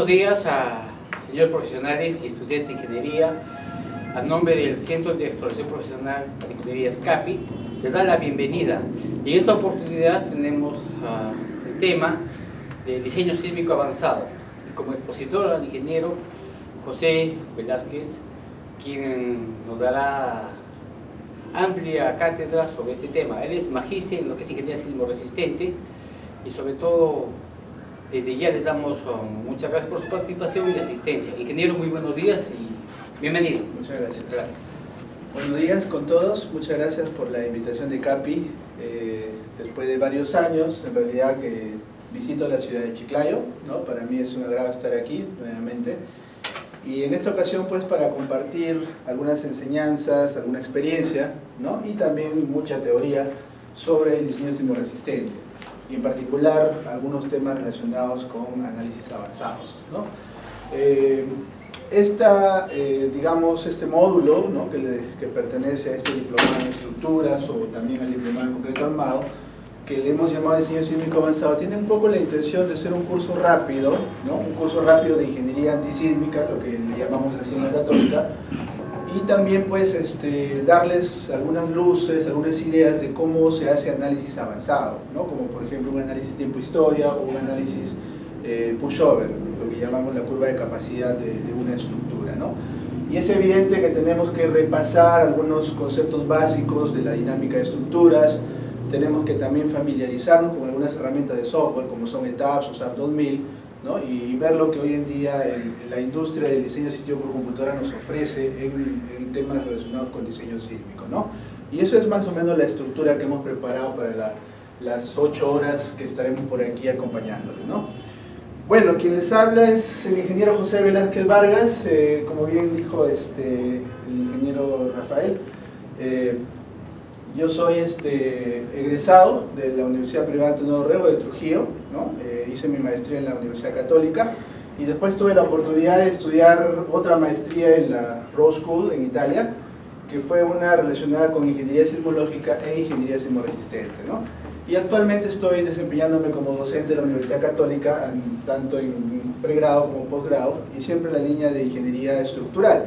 buenos días a señores profesionales y estudiantes de ingeniería. A nombre del Centro de Exploración Profesional de Ingeniería SCAPI, les da la bienvenida. Y en esta oportunidad tenemos el tema de diseño sísmico avanzado. Y como expositor al ingeniero José Velázquez, quien nos dará amplia cátedra sobre este tema. Él es magíster en lo que es ingeniería sísmico resistente y sobre todo desde ya les damos muchas gracias por su participación y asistencia. Ingeniero, muy buenos días y bienvenido. Muchas gracias. Buenos días con todos, muchas gracias por la invitación de CAPI. Después de varios años, en realidad, que visito la ciudad de Chiclayo, ¿no? Para mí es un agrado estar aquí nuevamente. Y en esta ocasión, pues, para compartir algunas enseñanzas, alguna experiencia, ¿no? Y también mucha teoría sobre el diseño sismoresistente. Y en particular, algunos temas relacionados con análisis avanzados, ¿no? Digamos, este módulo, ¿no? que pertenece a este diplomado en estructuras o también al diplomado en concreto armado, que le hemos llamado diseño sísmico avanzado, tiene un poco la intención de ser un curso rápido, ¿no? Un curso rápido de ingeniería antisísmica, lo que le llamamos así en la Católica, y también, pues, darles algunas luces, algunas ideas de cómo se hace análisis avanzado, ¿no? Como por ejemplo un análisis tiempo-historia o un análisis pushover, lo que llamamos la curva de capacidad de una estructura, ¿no? Y es evidente que tenemos que repasar algunos conceptos básicos de la dinámica de estructuras. Tenemos que también familiarizarnos con algunas herramientas de software como son ETABS o SAP 2000, ¿no? Y ver lo que hoy en día la industria del diseño asistido por computadora nos ofrece en temas relacionados con diseño sísmico, ¿no? Y eso es más o menos la estructura que hemos preparado para las 8 horas que estaremos por aquí acompañándoles, ¿no? Bueno, quien les habla es el ingeniero José Velázquez Vargas, como bien dijo el ingeniero Rafael. Yo soy egresado de la Universidad Privada Tenor Rego de Trujillo, ¿no? Hice mi maestría en la Universidad Católica y después tuve la oportunidad de estudiar otra maestría en la Rose School en Italia, que fue una relacionada con ingeniería sismológica e ingeniería sismoresistente, ¿no? Y actualmente estoy desempeñándome como docente de la Universidad Católica, tanto en pregrado como posgrado, y siempre en la línea de ingeniería estructural,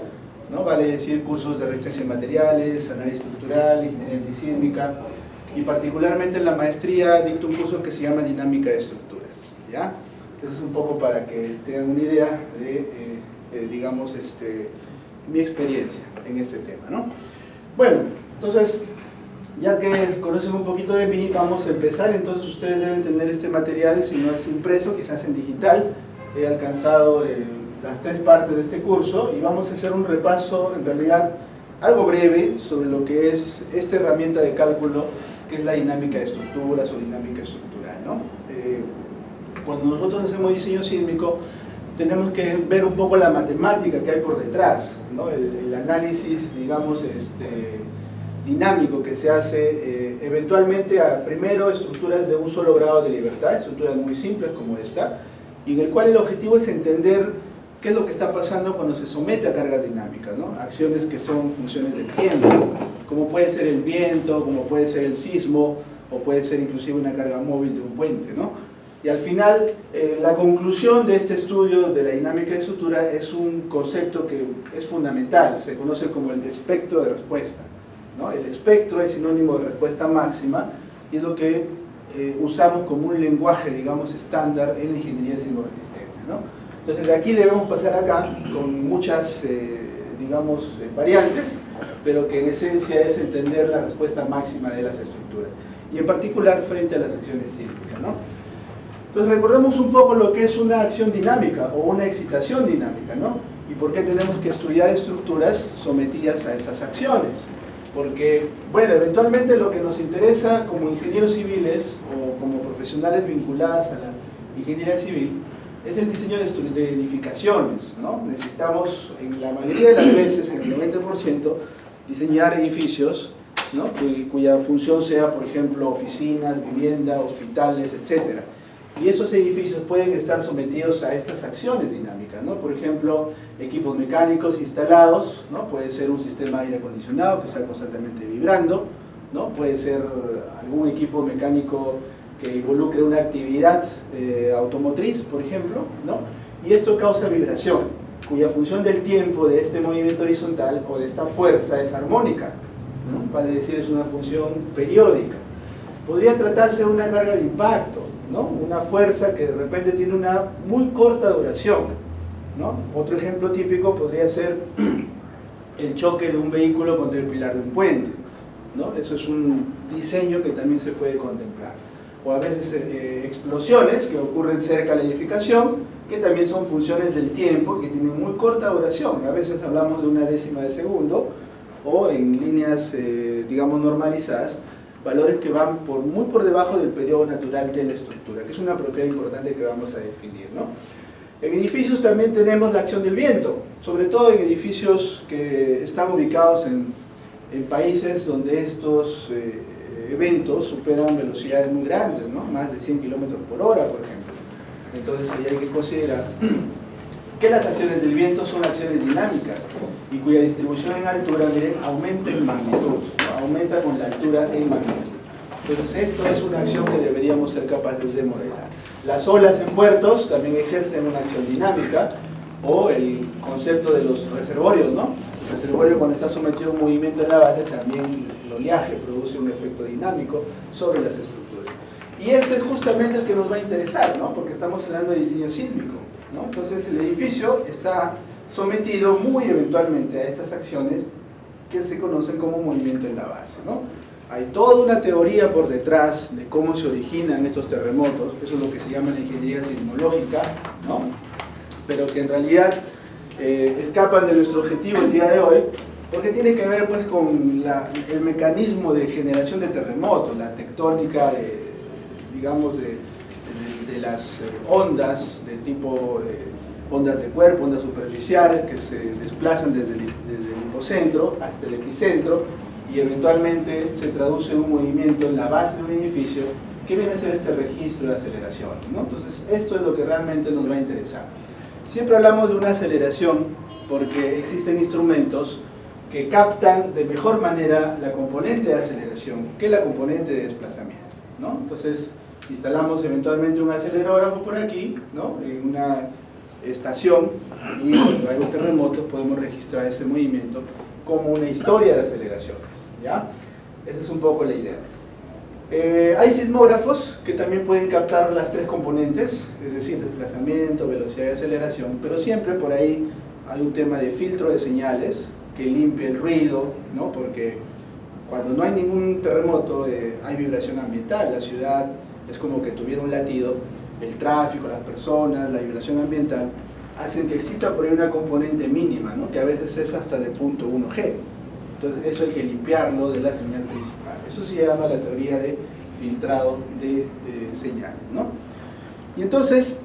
¿no? Vale decir cursos de resistencia en materiales, análisis estructural, ingeniería antisísmica, y particularmente en la maestría dicto un curso que se llama dinámica de estructuras, ¿ya? Eso es un poco para que tengan una idea de, digamos, mi experiencia en este tema, ¿no? Bueno, entonces, ya que conocen un poquito de mí, vamos a empezar. Entonces ustedes deben tener este material, si no es impreso, quizás en digital. He alcanzado las 3 partes de este curso y vamos a hacer un repaso, en realidad, algo breve sobre lo que es esta herramienta de cálculo que es la dinámica de estructuras o dinámica estructural, ¿no? Cuando nosotros hacemos diseño sísmico, tenemos que ver un poco la matemática que hay por detrás, ¿no? El análisis, digamos, dinámico que se hace eventualmente primero estructuras de un solo grado de libertad, estructuras muy simples como esta, y en el cual el objetivo es entender qué es lo que está pasando cuando se somete a cargas dinámicas, ¿no? Acciones que son funciones del tiempo, como puede ser el viento, como puede ser el sismo, o puede ser inclusive una carga móvil de un puente, ¿no? Y al final, la conclusión de este estudio de la dinámica de estructura es un concepto que es fundamental, se conoce como el espectro de respuesta, ¿no? El espectro es sinónimo de respuesta máxima y es lo que usamos como un lenguaje, digamos, estándar en la ingeniería sismoresistente, ¿no? Entonces de aquí debemos pasar acá con muchas, digamos, variantes, pero que en esencia es entender la respuesta máxima de las estructuras y en particular frente a las acciones sísmicas, ¿no? Entonces recordemos un poco lo que es una acción dinámica o una excitación dinámica, ¿no? Y por qué tenemos que estudiar estructuras sometidas a estas acciones. Porque, bueno, eventualmente lo que nos interesa como ingenieros civiles o como profesionales vinculados a la ingeniería civil es el diseño de edificaciones, ¿no? Necesitamos, en la mayoría de las veces, en el 90%, diseñar edificios, ¿no? Cuya función sea, por ejemplo, oficinas, vivienda, hospitales, etc. Y esos edificios pueden estar sometidos a estas acciones dinámicas, ¿no? Por ejemplo, equipos mecánicos instalados, ¿no? Puede ser un sistema de aire acondicionado que está constantemente vibrando, ¿no? Puede ser algún equipo mecánico que involucre una actividad automotriz, por ejemplo, ¿no? y esto causa vibración, cuya función del tiempo de este movimiento horizontal o de esta fuerza es armónica, ¿no? Vale decir, es una función periódica. Podría tratarse de una carga de impacto, ¿no? Una fuerza que de repente tiene una muy corta duración, ¿no? Otro ejemplo típico podría ser el choque de un vehículo contra el pilar de un puente, ¿no? Eso es un diseño que también se puede contemplar. O a veces explosiones que ocurren cerca de la edificación, que también son funciones del tiempo, que tienen muy corta duración. A veces hablamos de una décima de segundo, o en líneas, digamos, normalizadas, valores que van muy por debajo del periodo natural de la estructura, que es una propiedad importante que vamos a definir, ¿no? En edificios también tenemos la acción del viento, sobre todo en edificios que están ubicados en países donde estos eventos superan velocidades muy grandes, ¿no? Más de 100 kilómetros por hora, por ejemplo. Entonces ahí hay que considerar que las acciones del viento son acciones dinámicas y cuya distribución en altura, miren, aumenta en magnitud, ¿no? Aumenta con la altura en magnitud. Entonces esto es una acción que deberíamos ser capaces de modelar. Las olas en puertos también ejercen una acción dinámica, o el concepto de los reservorios, ¿no? El reservorio, cuando está sometido a un movimiento en la base, también el oleaje produce un efecto dinámico sobre las estructuras. Y este es justamente el que nos va a interesar, ¿no? Porque estamos hablando de diseño sísmico, ¿no? Entonces el edificio está sometido muy eventualmente a estas acciones que se conocen como movimiento en la base, ¿no? Hay toda una teoría por detrás de cómo se originan estos terremotos, eso es lo que se llama la ingeniería sismológica, ¿no? Pero que en realidad escapan de nuestro objetivo el día de hoy, porque tiene que ver pues con el mecanismo de generación de terremotos, la tectónica digamos de las ondas de tipo ondas de cuerpo, ondas superficiales que se desplazan desde el hipocentro hasta el epicentro y eventualmente se traduce en un movimiento en la base de un edificio que viene a ser este registro de aceleración, ¿no? Entonces esto es lo que realmente nos va a interesar. Siempre hablamos de una aceleración porque existen instrumentos que captan de mejor manera la componente de aceleración que la componente de desplazamiento, ¿no? Entonces instalamos eventualmente un acelerógrafo por aquí, ¿no? En una estación, y cuando hay un terremoto podemos registrar ese movimiento como una historia de aceleraciones, ¿ya? Esa es un poco la idea. Hay sismógrafos que también pueden captar las tres componentes, es decir, desplazamiento, velocidad y aceleración, pero siempre por ahí hay un tema de filtro de señales que limpia el ruido, ¿no? Porque cuando no hay ningún terremoto hay vibración ambiental, la ciudad es como que tuviera un latido, el tráfico, las personas, la vibración ambiental hacen que exista por ahí una componente mínima, ¿no? Que a veces es hasta de 0.1G. Entonces eso hay que limpiarlo de la señal principal. Eso se llama la teoría de filtrado de señales, ¿no? Y entonces,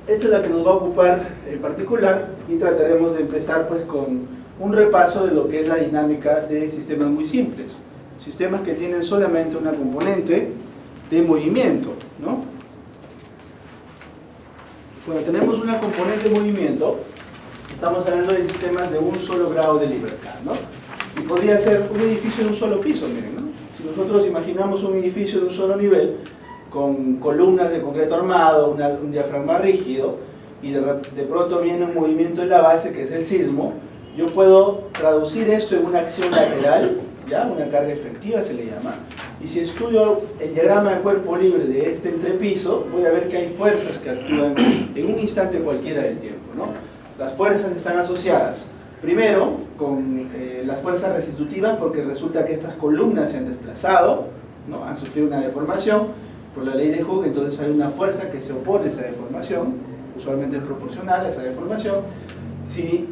esta es la que nos va a ocupar en particular y trataremos de empezar pues con un repaso de lo que es la dinámica de sistemas muy simples. Sistemas que tienen solamente una componente de movimiento, ¿no? Cuando tenemos una componente de movimiento, estamos hablando de sistemas de un solo grado de libertad, ¿no? Y podría ser un edificio de un solo piso, miren, ¿no? Si nosotros imaginamos un edificio de un solo nivel, con columnas de concreto armado, un diafragma rígido, y de pronto viene un movimiento en la base, que es el sismo, yo puedo traducir esto en una acción lateral, ¿ya? Una carga efectiva se le llama, y si estudio el diagrama de cuerpo libre de este entrepiso, voy a ver que hay fuerzas que actúan en un instante cualquiera del tiempo, ¿no? Las fuerzas están asociadas primero con las fuerzas restitutivas, porque resulta que estas columnas se han desplazado, ¿no? Han sufrido una deformación por la ley de Hooke, entonces hay una fuerza que se opone a esa deformación, usualmente es proporcional a esa deformación. Si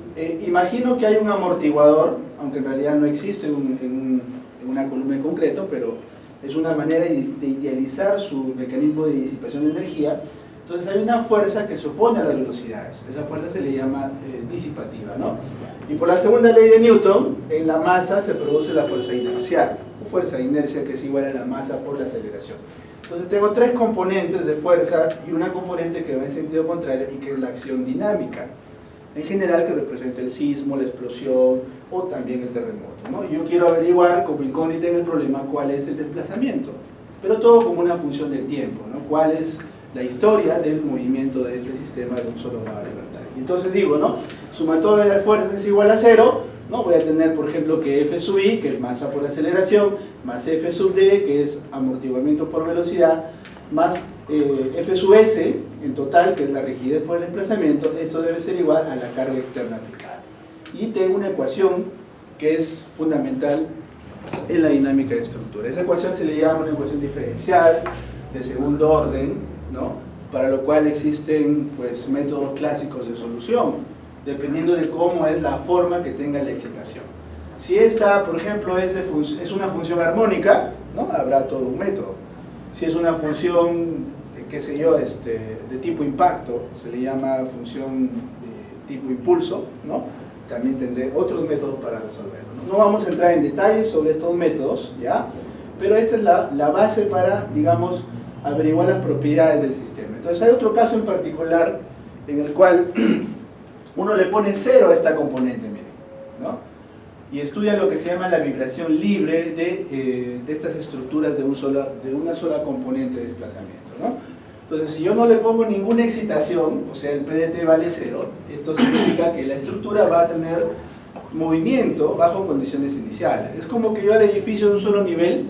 imagino que hay un amortiguador, aunque en realidad no existe en una columna en concreto, pero es una manera de idealizar su mecanismo de disipación de energía. Entonces hay una fuerza que se opone a las velocidades, esa fuerza se le llama disipativa, ¿no? Y por la segunda ley de Newton, en la masa se produce la fuerza inercial, o fuerza de inercia, que es igual a la masa por la aceleración. Entonces tengo tres componentes de fuerza y una componente que va en sentido contrario y que es la acción dinámica, en general, que representa el sismo, la explosión o también el terremoto, ¿no? Y yo quiero averiguar como incógnita en el problema cuál es el desplazamiento, pero todo como una función del tiempo, ¿no? ¿Cuál es la historia del movimiento de ese sistema de un solo grado de libertad. Y entonces digo, ¿no? Sumatoria de fuerzas es igual a 0, ¿no? Voy a tener, por ejemplo, que F sub i, que es masa por aceleración, más F sub d, que es amortiguamiento por velocidad, más F sub s en total, que es la rigidez por el desplazamiento. Esto debe ser igual a la carga externa aplicada. Y tengo una ecuación que es fundamental en la dinámica de estructura. Esa ecuación se le llama una ecuación diferencial de segundo orden, ¿no? Para lo cual existen, pues, métodos clásicos de solución, dependiendo de cómo es la forma que tenga la excitación. Si esta, por ejemplo, es una función armónica, ¿no? Habrá todo un método. Si es una función, qué sé yo, de tipo impacto, se le llama función de tipo impulso, ¿no? También tendré otros métodos para resolverlo. No vamos a entrar en detalles sobre estos métodos, ¿ya? Pero esta es la base para, digamos, averiguar las propiedades del sistema. Entonces hay otro caso en particular en el cual uno le pone 0 a esta componente, miren, ¿no? Y estudia lo que se llama la vibración libre de estas estructuras de una sola componente de desplazamiento, ¿no? Entonces, si yo no le pongo ninguna excitación, o sea, el PDT vale 0, esto significa que la estructura va a tener movimiento bajo condiciones iniciales. Es como que yo al edificio de un solo nivel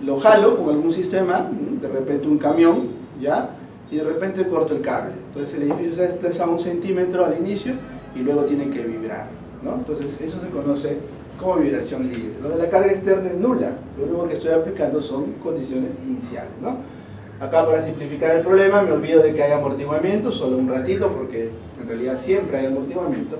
lo jalo con algún sistema, de repente un camión, ¿ya? Y de repente corto el cable. Entonces el edificio se desplaza 1 centímetro al inicio y luego tiene que vibrar, ¿no? Entonces eso se conoce como vibración libre, donde la carga externa es nula. Lo único que estoy aplicando son condiciones iniciales, ¿no? Acá, para simplificar el problema, me olvido de que hay amortiguamiento, solo un ratito, porque en realidad siempre hay amortiguamiento.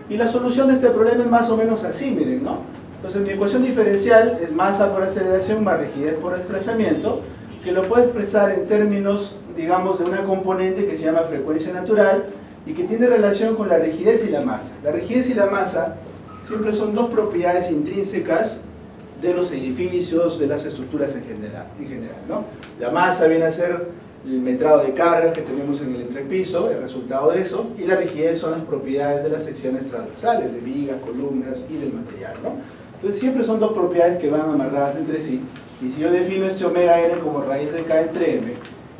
Y la solución de este problema es más o menos así, miren, ¿no? Entonces mi ecuación diferencial es masa por aceleración más rigidez por desplazamiento, que lo puedo expresar en términos, digamos, de una componente que se llama frecuencia natural y que tiene relación con la rigidez y la masa. La rigidez y la masa siempre son dos propiedades intrínsecas de los edificios, de las estructuras en general, ¿no? La masa viene a ser el metrado de cargas que tenemos en el entrepiso, el resultado de eso, y la rigidez son las propiedades de las secciones transversales, de vigas, columnas y del material, ¿no? Entonces siempre son dos propiedades que van amarradas entre sí, y si yo defino este omega n como raíz de k entre m,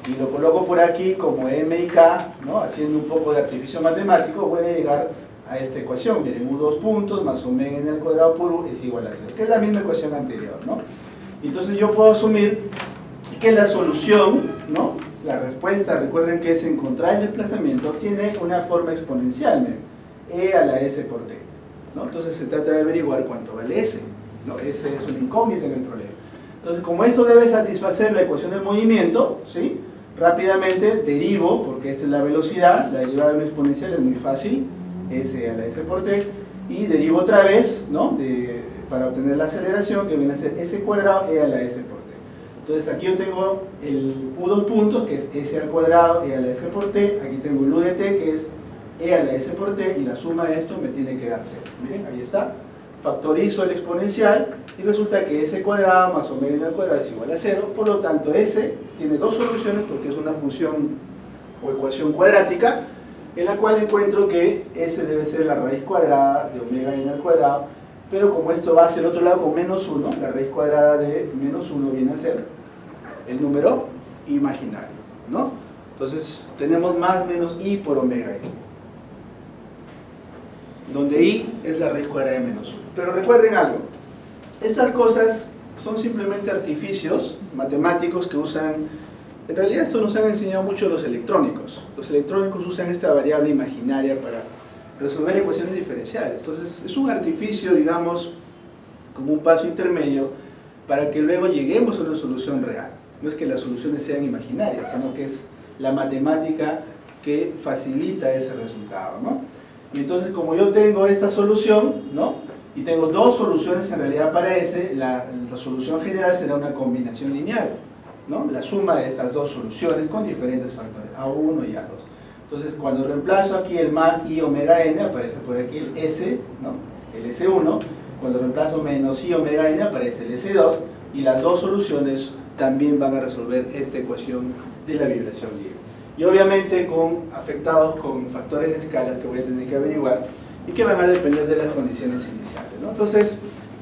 y lo coloco por aquí como m y k, ¿no? Haciendo un poco de artificio matemático, voy a llegar a esta ecuación. Miren, u2 puntos más omega n al cuadrado por u es igual a 0, que es la misma ecuación anterior, ¿no? Entonces yo puedo asumir que la solución, ¿no? La respuesta, recuerden que es encontrar el desplazamiento, tiene una forma exponencial, miren, e a la s por t, ¿no? Entonces se trata de averiguar cuánto vale s, ¿no? S es una incógnita en el problema. Entonces, como esto debe satisfacer la ecuación del movimiento, ¿sí? Rápidamente derivo, porque esta es la velocidad, la derivada de una exponencial es muy fácil, s a la s por t, y derivo otra vez, ¿no? Para obtener la aceleración, que viene a ser s cuadrado e a la s por t. Entonces aquí yo tengo el u2 puntos, que es s al cuadrado e a la s por t, aquí tengo el u de t, que es e a la s por t, y la suma de esto me tiene que dar 0. Miren, ahí está. Factorizo el exponencial y resulta que s cuadrado más omega n al cuadrado es igual a 0, por lo tanto s tiene dos soluciones porque es una función o ecuación cuadrática, en la cual encuentro que s debe ser la raíz cuadrada de omega n al cuadrado, pero como esto va hacia el otro lado con menos 1, la raíz cuadrada de menos 1 viene a ser el número imaginario, ¿no? Entonces tenemos más menos i por omega n, donde i es la raíz cuadrada de menos 1. Pero recuerden algo, estas cosas son simplemente artificios matemáticos que usan, en realidad esto nos han enseñado mucho los electrónicos. Los electrónicos usan esta variable imaginaria para resolver ecuaciones diferenciales. Entonces es un artificio, digamos, como un paso intermedio para que luego lleguemos a una solución real. No es que las soluciones sean imaginarias, sino que es la matemática que facilita ese resultado, ¿no? Y entonces, como yo tengo esta solución, ¿no? Y tengo dos soluciones en realidad para S, la solución general será una combinación lineal, ¿no? La suma de estas dos soluciones con diferentes factores, A1 y A2. Entonces, cuando reemplazo aquí el más i omega n, aparece por aquí el S, ¿no? El S1. Cuando reemplazo menos i omega n, aparece el S2. Y las dos soluciones también van a resolver esta ecuación de la vibración libre. Y obviamente afectados con factores de escala que voy a tener que averiguar y que van a depender de las condiciones iniciales, ¿no? Entonces,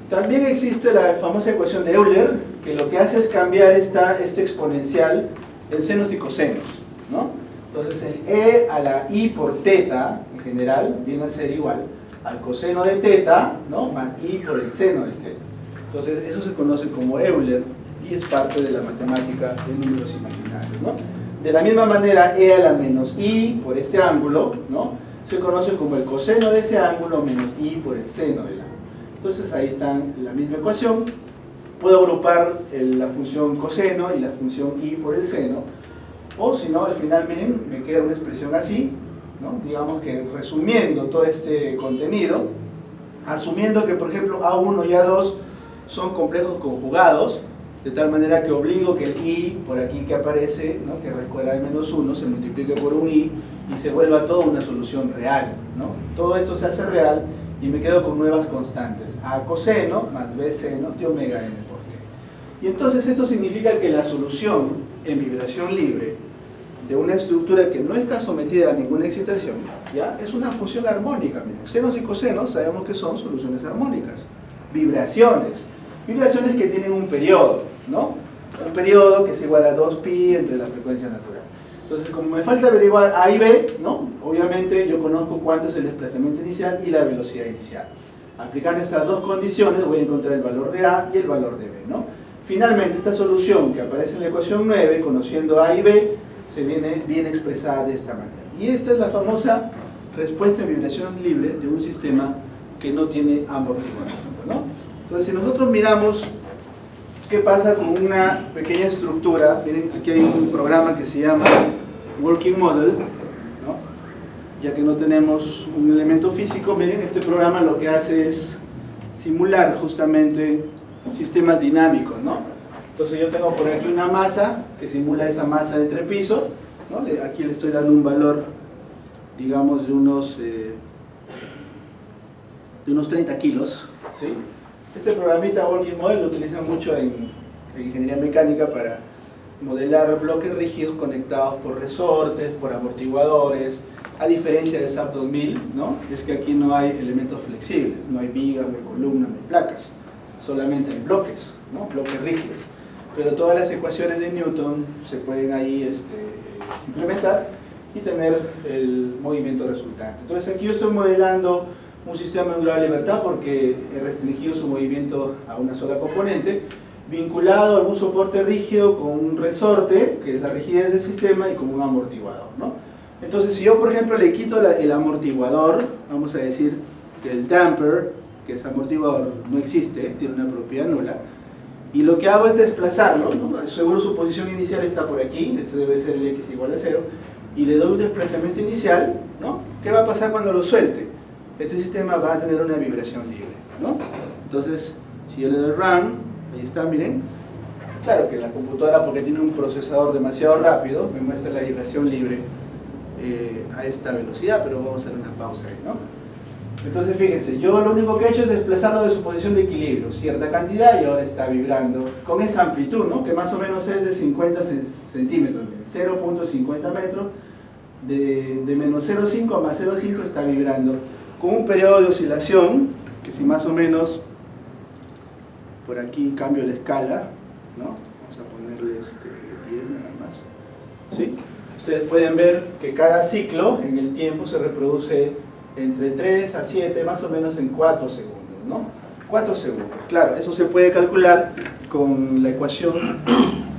también existe la famosa ecuación de Euler, que lo que hace es cambiar este exponencial en senos y cosenos, ¿no? Entonces el E a la I por teta, en general, viene a ser igual al coseno de teta, ¿no? Más I por el seno de teta. Entonces eso se conoce como Euler y es parte de la matemática de números imaginarios, ¿no? De la misma manera, E a la menos I por este ángulo, ¿no? Se conoce como el coseno de ese ángulo menos I por el seno del ángulo. Entonces ahí están la misma ecuación. Puedo agrupar la función coseno y la función I por el seno. O si no, al final, miren, me queda una expresión así, ¿no? Digamos que resumiendo todo este contenido, asumiendo que, por ejemplo, A1 y A2 son complejos conjugados, de tal manera que obligo que el I, por aquí que aparece, ¿no? Que recuerda de menos 1, se multiplique por un I y se vuelva toda una solución real, ¿no? Todo esto se hace real y me quedo con nuevas constantes. A coseno más B seno de omega n por t. Y entonces esto significa que la solución en vibración libre de una estructura que no está sometida a ninguna excitación, ¿ya? Es una función armónica. Miren, senos y cosenos sabemos que son soluciones armónicas. Vibraciones que tienen un periodo, ¿no? Un periodo que es igual a 2pi entre la frecuencia natural. Entonces, como me falta averiguar A y B, ¿no? Obviamente yo conozco cuánto es el desplazamiento inicial y la velocidad inicial. Aplicando estas dos condiciones voy a encontrar el valor de A y el valor de B, ¿no? Finalmente, esta solución que aparece en la ecuación 9, conociendo A y B, se viene bien expresada de esta manera. Y esta es la famosa respuesta en vibración libre de un sistema que no tiene amortiguamiento, ¿no? Entonces, si nosotros miramos qué pasa con una pequeña estructura, miren, aquí hay un programa que se llama Working Model, ¿no? Ya que no tenemos un elemento físico, miren, este programa lo que hace es simular justamente sistemas dinámicos, ¿no? Entonces yo tengo por aquí una masa que simula esa masa de entrepiso, ¿no? Aquí le estoy dando un valor, digamos, de unos 30 kilos, ¿sí? Este programita Working Model lo utilizan mucho en ingeniería mecánica para modelar bloques rígidos conectados por resortes, por amortiguadores, a diferencia de SAP 2000, ¿no? Es que aquí no hay elementos flexibles, no hay vigas, no hay columnas, no hay placas, solamente hay bloques, ¿no? Bloques rígidos. Pero todas las ecuaciones de Newton se pueden ahí implementar y tener el movimiento resultante. Entonces aquí yo estoy modelando un sistema de grado de libertad porque he restringido su movimiento a una sola componente, vinculado a algún soporte rígido con un resorte, que es la rigidez del sistema, y con un amortiguador, ¿no? Entonces, si yo, por ejemplo, le quito el amortiguador, vamos a decir que el damper, que es amortiguador, no existe, tiene una propiedad nula, y lo que hago es desplazarlo, ¿no? Seguro su posición inicial está por aquí, este debe ser el x igual a 0, y le doy un desplazamiento inicial, ¿no? ¿Qué va a pasar cuando lo suelte? Este sistema va a tener una vibración libre, ¿no? Entonces, si yo le doy run, ahí está, miren, claro que la computadora, porque tiene un procesador demasiado rápido, me muestra la vibración libre a esta velocidad, pero vamos a hacer una pausa ahí, ¿no? Entonces, fíjense, yo lo único que he hecho es desplazarlo de su posición de equilibrio, cierta cantidad, y ahora está vibrando con esa amplitud, ¿no? Que más o menos es de 50 centímetros, 0.50 metros, de menos 0.5 a más 0.5 está vibrando, con un periodo de oscilación, que si más o menos, por aquí cambio la escala, ¿no? Vamos a ponerle 10 nada más, ¿sí? Ustedes pueden ver que cada ciclo en el tiempo se reproduce entre 3 a 7, más o menos en 4 segundos, ¿no? 4 segundos, claro, eso se puede calcular con la ecuación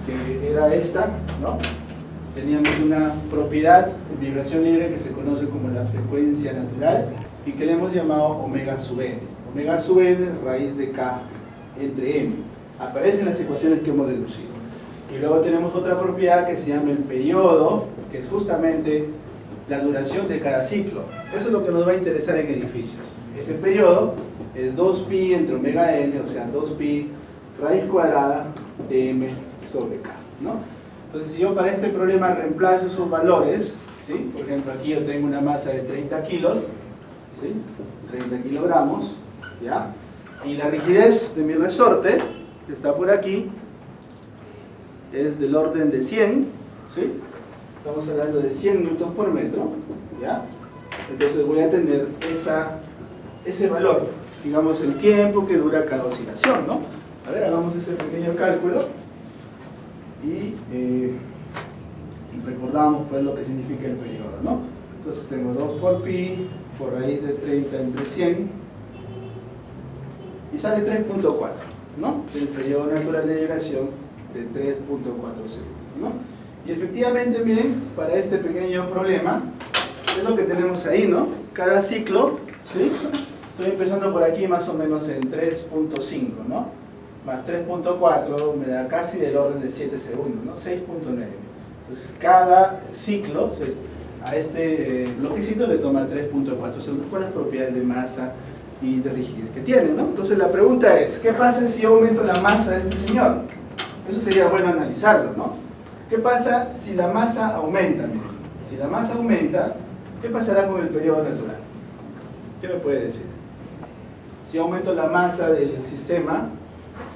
que era esta, ¿no? Teníamos una propiedad de vibración libre que se conoce como la frecuencia natural y que le hemos llamado omega sub n. Omega sub n es raíz de k entre m. Aparece en las ecuaciones que hemos deducido. Y luego tenemos otra propiedad que se llama el periodo, que es justamente la duración de cada ciclo. Eso es lo que nos va a interesar en edificios. Ese periodo es 2pi entre omega n, o sea, 2pi raíz cuadrada de m sobre k, ¿no? Entonces, si yo para este problema reemplazo esos valores, ¿sí? Por ejemplo, aquí yo tengo una masa de 30 kilos, ¿sí? 30 kilogramos, ¿ya? Y la rigidez de mi resorte, que está por aquí, es del orden de 100, ¿sí? Estamos hablando de 100 newtons por metro, ¿ya? Entonces voy a tener ese valor, digamos el tiempo que dura cada oscilación, ¿no? A ver, hagamos ese pequeño cálculo y recordamos pues lo que significa el periodo, ¿no? Entonces tengo 2 por pi por raíz de 30 entre 100 y sale 3.4, ¿no? El periodo natural de divulgación de 3.4 segundos, ¿no? Y efectivamente, miren, para este pequeño problema, es lo que tenemos ahí, ¿no? Cada ciclo, ¿sí? Estoy empezando por aquí más o menos en 3.5, ¿no? Más 3.4 me da casi del orden de 7 segundos, ¿no? 6.9. Entonces, cada ciclo, a este bloquecito le toma 3.4 segundos por las propiedades de masa y de rigidez que tiene, ¿no? Entonces, la pregunta es, ¿qué pasa si yo aumento la masa de este señor? Eso sería bueno analizarlo, ¿no? ¿Qué pasa si la masa aumenta? Miren, si la masa aumenta, ¿qué pasará con el periodo natural? ¿Qué me puede decir? Si aumento la masa del sistema,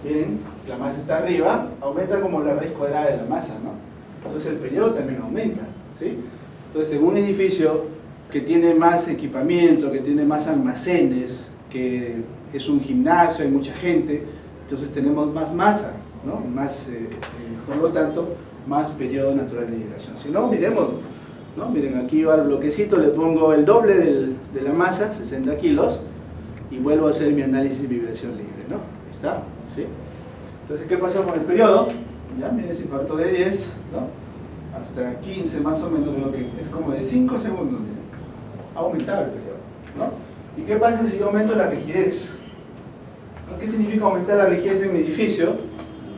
miren, la masa está arriba, aumenta como la raíz cuadrada de la masa, ¿no? Entonces el periodo también aumenta, ¿sí? Entonces, en un edificio que tiene más equipamiento, que tiene más almacenes, que es un gimnasio, hay mucha gente, entonces tenemos más masa, ¿no? Por lo tanto, más periodo natural de vibración. Si no, miremoslo, ¿no? Miren, aquí yo al bloquecito le pongo el doble de la masa, 60 kilos, y vuelvo a hacer mi análisis de vibración libre, ¿no? Ahí está, ¿sí? Entonces, ¿qué pasó con el periodo? Ya, miren, si parto de 10, ¿no? Hasta 15 más o menos, veo que es como de 5 segundos, miren. Ha aumentado el periodo, ¿no? ¿Y qué pasa si yo aumento la rigidez? ¿No? ¿Qué significa aumentar la rigidez en mi edificio?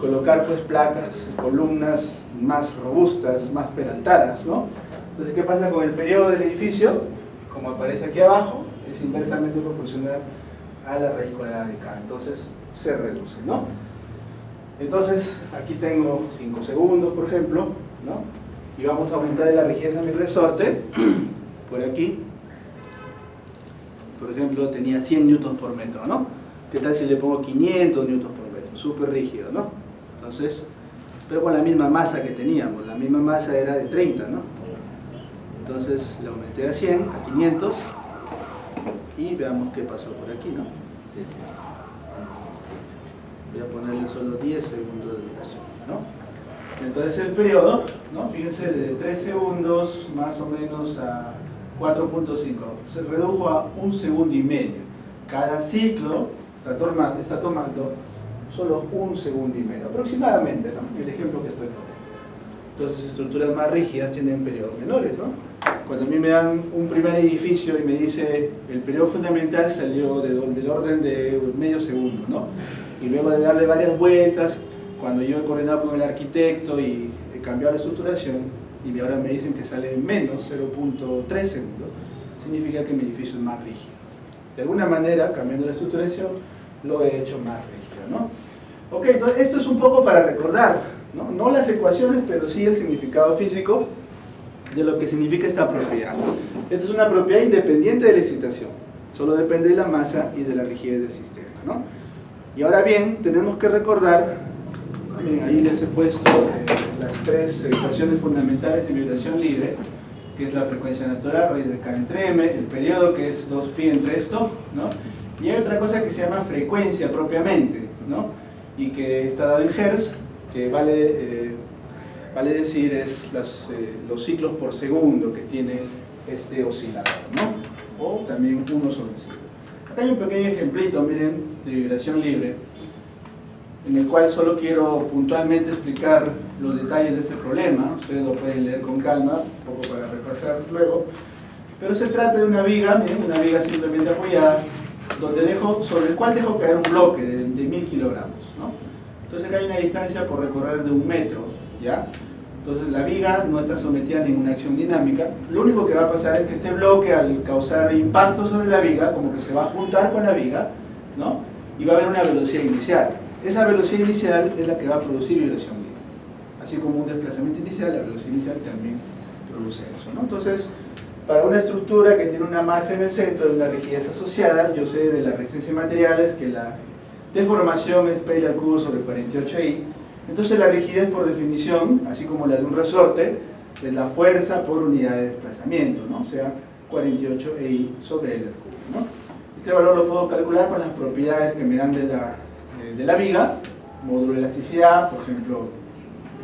Colocar pues placas, columnas más robustas, más peraltadas, ¿no? Entonces, ¿qué pasa con el periodo del edificio? Como aparece aquí abajo, es inversamente proporcional a la raíz cuadrada de K, entonces se reduce, ¿no? Entonces, aquí tengo 5 segundos, por ejemplo, ¿no? Y vamos a aumentar la rigidez a mi resorte, por aquí, por ejemplo, tenía 100 newtons por metro, ¿no? ¿Qué tal si le pongo 500 newtons por metro? Súper rígido, ¿no? Entonces, pero con la misma masa que teníamos, la misma masa era de 30, ¿no? Entonces le aumenté a 100, a 500 y veamos qué pasó por aquí, ¿no? Voy a ponerle solo 10 segundos de duración, ¿no? Entonces el periodo, ¿no? Fíjense, de 3 segundos más o menos a 4.5, se redujo a 1 segundo y medio. Cada ciclo está tomando solo 1 segundo y medio, aproximadamente, ¿no? El ejemplo que estoy poniendo. Entonces, estructuras más rígidas tienen periodos menores, ¿no? Cuando a mí me dan un primer edificio y me dice el periodo fundamental salió del orden de medio segundo, ¿no? Y luego de darle varias vueltas, cuando yo he coordinado con el arquitecto y he cambiado la estructuración, y ahora me dicen que sale en menos 0.3 segundos, significa que mi edificio es más rígido. De alguna manera, cambiando la estructuración, lo he hecho más rígido, ¿no? Ok, entonces esto es un poco para recordar, ¿no? No las ecuaciones, pero sí el significado físico de lo que significa esta propiedad. Esta es una propiedad independiente de la excitación, solo depende de la masa y de la rigidez del sistema, ¿no? Y ahora bien, tenemos que recordar, miren, ahí les he puesto las 3 ecuaciones fundamentales de vibración libre, que es la frecuencia natural, raíz de K entre M, el periodo que es 2pi entre esto, ¿no? Y hay otra cosa que se llama frecuencia propiamente, ¿no? Y que está dado en Hertz, que vale decir es los ciclos por segundo que tiene este oscilador, ¿no? O también uno solo ciclo. Acá hay un pequeño ejemplito, miren, de vibración libre, en el cual solo quiero puntualmente explicar los detalles de este problema. Ustedes lo pueden leer con calma, un poco para repasar luego. Pero se trata de una viga, miren, una viga simplemente apoyada, sobre el cual dejo caer un bloque de 1000 kilogramos, ¿no? Entonces acá hay una distancia por recorrer de 1 metro, ¿ya? Entonces la viga no está sometida a ninguna acción dinámica. Lo único que va a pasar es que este bloque, al causar impacto sobre la viga, como que se va a juntar con la viga, ¿no? Y va a haber una velocidad inicial. Esa velocidad inicial es la que va a producir vibración libre. Así como un desplazamiento inicial, la velocidad inicial también produce eso, ¿no? Entonces, para una estructura que tiene una masa en el centro y una rigidez asociada, yo sé de la resistencia de materiales que la deformación es pi al cubo sobre 48i. Entonces la rigidez por definición, así como la de un resorte, es la fuerza por unidad de desplazamiento, ¿no? O sea, 48i sobre L al cubo, ¿no? Este valor lo puedo calcular con las propiedades que me dan de la viga, módulo de elasticidad, por ejemplo,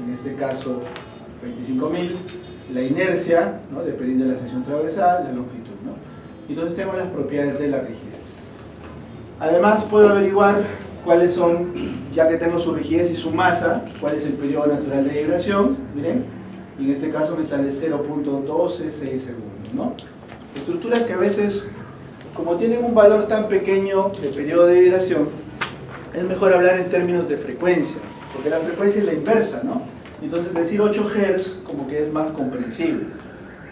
en este caso 25.000, la inercia, ¿no? Dependiendo de la sección transversal, la longitud, ¿no? Entonces tengo las propiedades de la rigidez. Además puedo averiguar cuáles son, ya que tengo su rigidez y su masa, cuál es el periodo natural de vibración, miren, y en este caso me sale 0.126 segundos, ¿no? Estructuras que a veces, como tienen un valor tan pequeño de periodo de vibración, es mejor hablar en términos de frecuencia, porque la frecuencia es la inversa, ¿no? Entonces decir 8 Hz como que es más comprensible.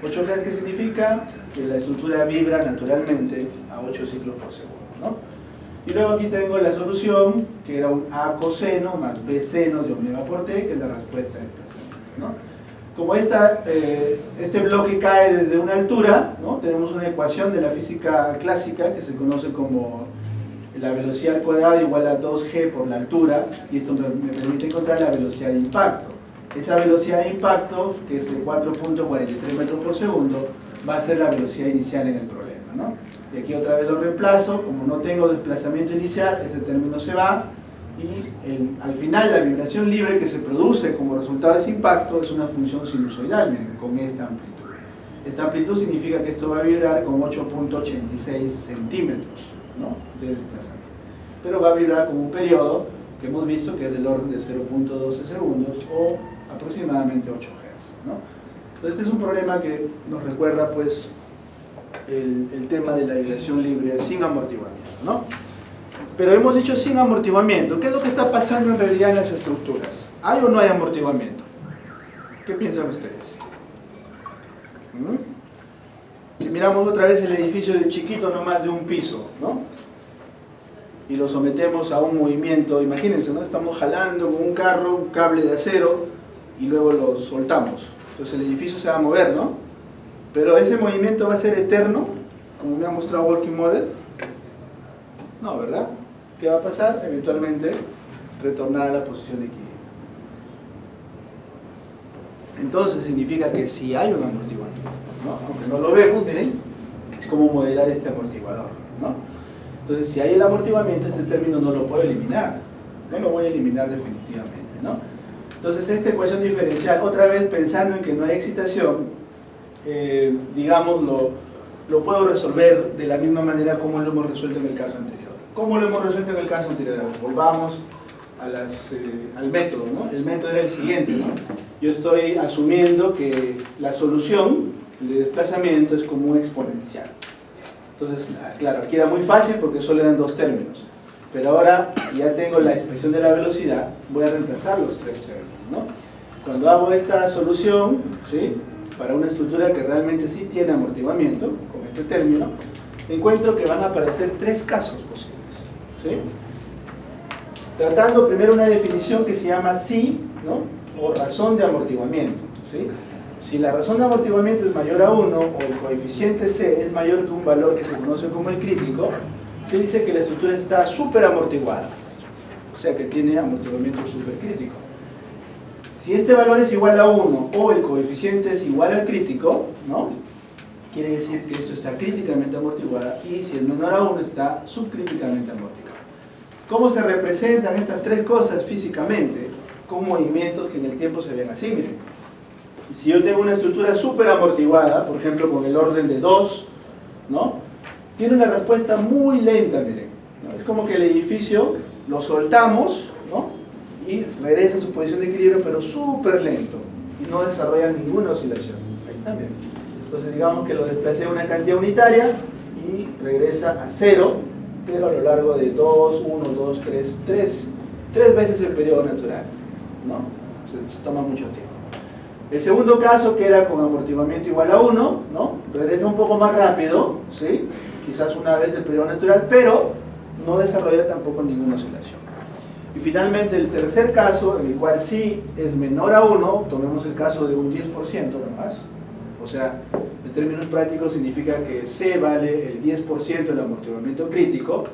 8 Hz, ¿qué significa? Que la estructura vibra naturalmente a 8 ciclos por segundo, ¿no? Y luego aquí tengo la solución, que era un A coseno más B seno de omega por T, que es la respuesta del desplazamiento, ¿no? Como este bloque cae desde una altura, ¿no? Tenemos una ecuación de la física clásica que se conoce como la velocidad al cuadrado igual a 2g por la altura, y esto me permite encontrar la velocidad de impacto. Esa velocidad de impacto, que es de 4.43 metros por segundo, va a ser la velocidad inicial en el problema, ¿no? Y aquí otra vez lo reemplazo, como no tengo desplazamiento inicial, ese término se va, y al final la vibración libre que se produce como resultado de ese impacto es una función sinusoidal, miren, con esta amplitud. Esta amplitud significa que esto va a vibrar con 8.86 centímetros, ¿no? De desplazamiento. Pero va a vibrar con un periodo que hemos visto que es del orden de 0.12 segundos o aproximadamente 8 Hz, ¿no? Entonces este es un problema que nos recuerda pues el tema de la vibración libre sin amortiguamiento, ¿no? Pero hemos dicho sin amortiguamiento. ¿Qué es lo que está pasando en realidad en las estructuras? ¿Hay o no hay amortiguamiento? ¿Qué piensan ustedes? Si miramos otra vez el edificio de chiquito, no más de un piso, ¿no? Y lo sometemos a un movimiento, imagínense, ¿no? Estamos jalando con un carro, un cable de acero, y luego lo soltamos. Entonces el edificio se va a mover, ¿no? Pero ese movimiento va a ser eterno, como me ha mostrado Working Model. No, ¿verdad? ¿Qué va a pasar? Eventualmente retornar a la posición de equilibrio. Entonces significa que si hay un amortiguamiento, ¿no? Aunque no lo vemos, miren, es como modelar este amortiguador, ¿no? Entonces si hay el amortiguamiento, este término no lo puedo eliminar, no lo voy a eliminar definitivamente, ¿no? Entonces esta ecuación diferencial, otra vez pensando en que no hay excitación, digamos, lo puedo resolver de la misma manera como lo hemos resuelto en el caso anterior. ¿Cómo lo hemos resuelto en el caso anterior? Volvamos al método, ¿no? El método era el siguiente, ¿no? Yo estoy asumiendo que la solución de desplazamiento es como exponencial. Entonces, claro, aquí era muy fácil porque solo eran dos términos. Pero ahora ya tengo la expresión de la velocidad, voy a reemplazar los tres términos, ¿no? Cuando hago esta solución, ¿sí? Para una estructura que realmente sí tiene amortiguamiento, con este término, encuentro que van a aparecer tres casos posibles, ¿sí? Tratando primero una definición que se llama sí, ¿no? O razón de amortiguamiento, ¿sí? Si la razón de amortiguamiento es mayor a 1 o el coeficiente C es mayor que un valor que se conoce como el crítico, se dice que la estructura está súper amortiguada, o sea que tiene amortiguamiento supercrítico. Si este valor es igual a 1 o el coeficiente es igual al crítico, ¿no? Quiere decir que esto está críticamente amortiguada, y si es menor a 1 está subcríticamente amortiguada. ¿Cómo se representan estas tres cosas físicamente? Con movimientos que en el tiempo se ven así, miren. Si yo tengo una estructura súper amortiguada, por ejemplo con el orden de 2, ¿no? Tiene una respuesta muy lenta, miren, ¿no? Es como que el edificio lo soltamos, ¿no? Y regresa a su posición de equilibrio, pero súper lento, y no desarrolla ninguna oscilación. Ahí está, miren. Entonces digamos que lo desplacé a una cantidad unitaria y regresa a 0, pero a lo largo de 2, 1, 2, 3 veces el periodo natural, ¿no? Se toma mucho tiempo. El segundo caso, que era con amortiguamiento igual a 1, ¿no? Regresa un poco más rápido, ¿sí? Quizás una vez el periodo natural, pero no desarrolla tampoco ninguna oscilación. Y finalmente el tercer caso, en el cual sí es menor a 1, tomemos el caso de un 10% nomás, o sea, en términos prácticos significa que C vale el 10% del amortiguamiento crítico.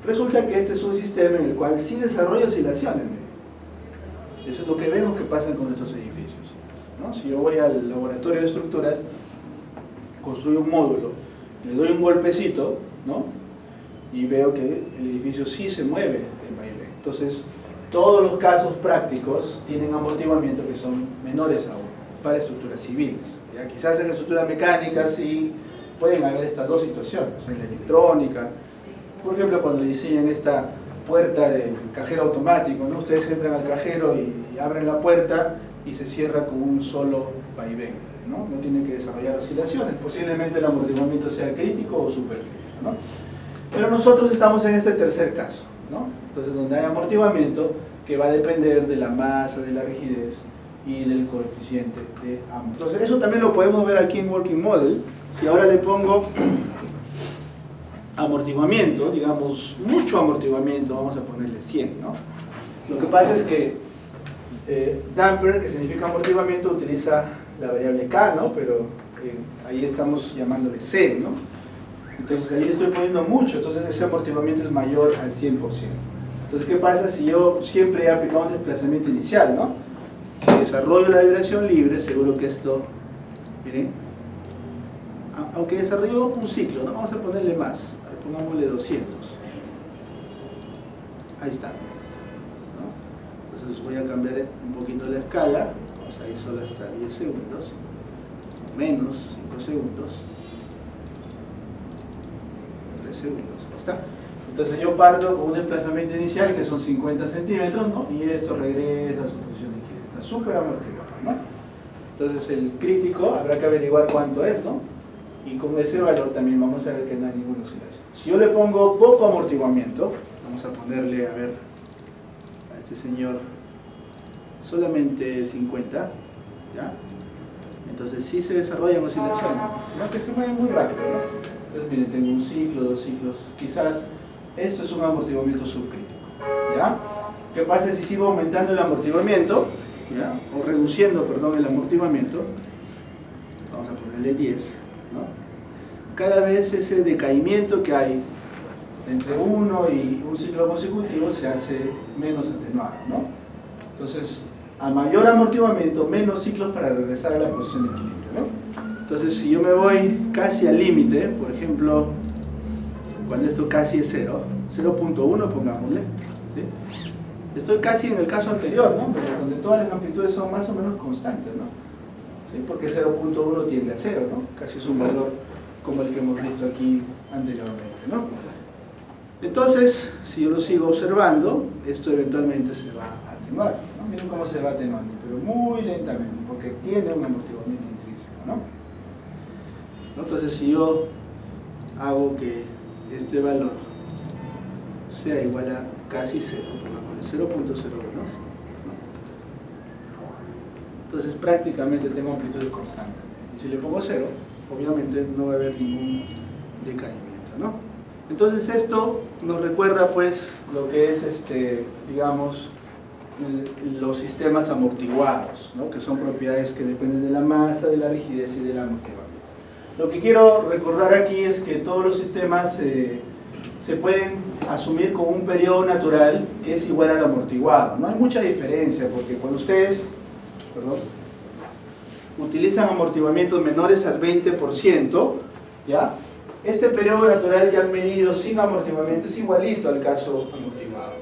Resulta que este es un sistema en el cual sí desarrolla oscilaciones. Eso es lo que vemos que pasa con estos edificios, ¿no? Si yo voy al laboratorio de estructuras, construyo un módulo, le doy un golpecito, ¿no? Y veo que el edificio sí se mueve en vaivén. Entonces, todos los casos prácticos tienen amortiguamiento que son menores a 1. para estructuras civiles. ¿Ya? Quizás en estructuras mecánicas sí pueden haber estas dos situaciones, en la electrónica, por ejemplo cuando diseñan esta puerta del cajero automático, ¿no? Ustedes entran al cajero y abren la puerta y se cierra con un solo vaivén, ¿no? No tienen que desarrollar oscilaciones, posiblemente el amortiguamiento sea crítico o supercrítico, ¿no? Pero nosotros estamos en este tercer caso, ¿no? Entonces donde hay amortiguamiento que va a depender de la masa, de la rigidez y del coeficiente de ambos. Entonces eso también lo podemos ver aquí en Working Model. Si ahora le pongo amortiguamiento, digamos mucho amortiguamiento, vamos a ponerle 100, ¿no? Lo que pasa es que damper, que significa amortiguamiento, utiliza la variable K, ¿no? Pero ahí estamos llamándole C, ¿no? Entonces ahí le estoy poniendo mucho, entonces ese amortiguamiento es mayor al 100%. Entonces, ¿qué pasa si yo siempre he aplicado un desplazamiento inicial, ¿no? Si desarrollo la vibración libre, seguro que esto, miren, aunque desarrolló un ciclo, ¿no? Vamos a ponerle más, pongámosle 200. Ahí está, ¿no? Entonces voy a cambiar un poquito la escala, vamos a ir solo hasta 10 segundos, menos 5 segundos, 3 segundos, ahí está. Entonces yo parto con un desplazamiento inicial que son 50 centímetros, ¿no? Y esto regresa a su posición liquida, está súper amortiguado, ¿no? Entonces el crítico habrá que averiguar cuánto es, ¿no? Y con ese valor también vamos a ver que no hay ninguna oscilación. Si yo le pongo poco amortiguamiento, vamos a ponerle, a ver, a este señor solamente 50, ¿ya? Entonces sí se desarrollan oscilaciones, sino que se mueven muy rápido, ¿no? Entonces miren, tengo un ciclo, 2 ciclos, quizás esto es un amortiguamiento subcrítico, ¿ya? ¿Qué pasa si sigo aumentando el amortiguamiento, ¿ya? O reduciendo, perdón, el amortiguamiento? Vamos a ponerle 10, ¿no? Cada vez ese decaimiento que hay entre uno y un ciclo consecutivo se hace menos atenuado, ¿no? Entonces, a mayor amortiguamiento, menos ciclos para regresar a la posición de equilibrio, ¿no? Entonces, si yo me voy casi al límite, por ejemplo, cuando esto casi es 0, 0.1 pongámosle, ¿sí? Estoy casi en el caso anterior, ¿no? Donde todas las amplitudes son más o menos constantes, ¿no? ¿Sí? Porque 0.1 tiende a 0, ¿no? Casi es un valor como el que hemos visto aquí anteriormente, ¿no? Entonces, si yo lo sigo observando, esto eventualmente se va a atenuar, ¿no? Miren cómo se va atenuando, pero muy lentamente, porque tiene un amortiguamiento intrínseco, ¿no? Entonces, si yo hago que este valor sea igual a casi 0, pongámosle 0.01, ¿no? Entonces prácticamente tengo amplitudes constantes. Y si le pongo 0, obviamente no va a haber ningún decaimiento, ¿no? Entonces esto nos recuerda pues lo que es, digamos, los sistemas amortiguados, ¿no? Que son propiedades que dependen de la masa, de la rigidez y del amortiguamiento. Lo que quiero recordar aquí es que todos los sistemas se pueden asumir con un periodo natural que es igual al amortiguado. No hay mucha diferencia, porque cuando ustedes utilizan amortiguamientos menores al 20%, ¿ya? Este periodo natural que han medido sin amortiguamiento es igualito al caso amortiguado.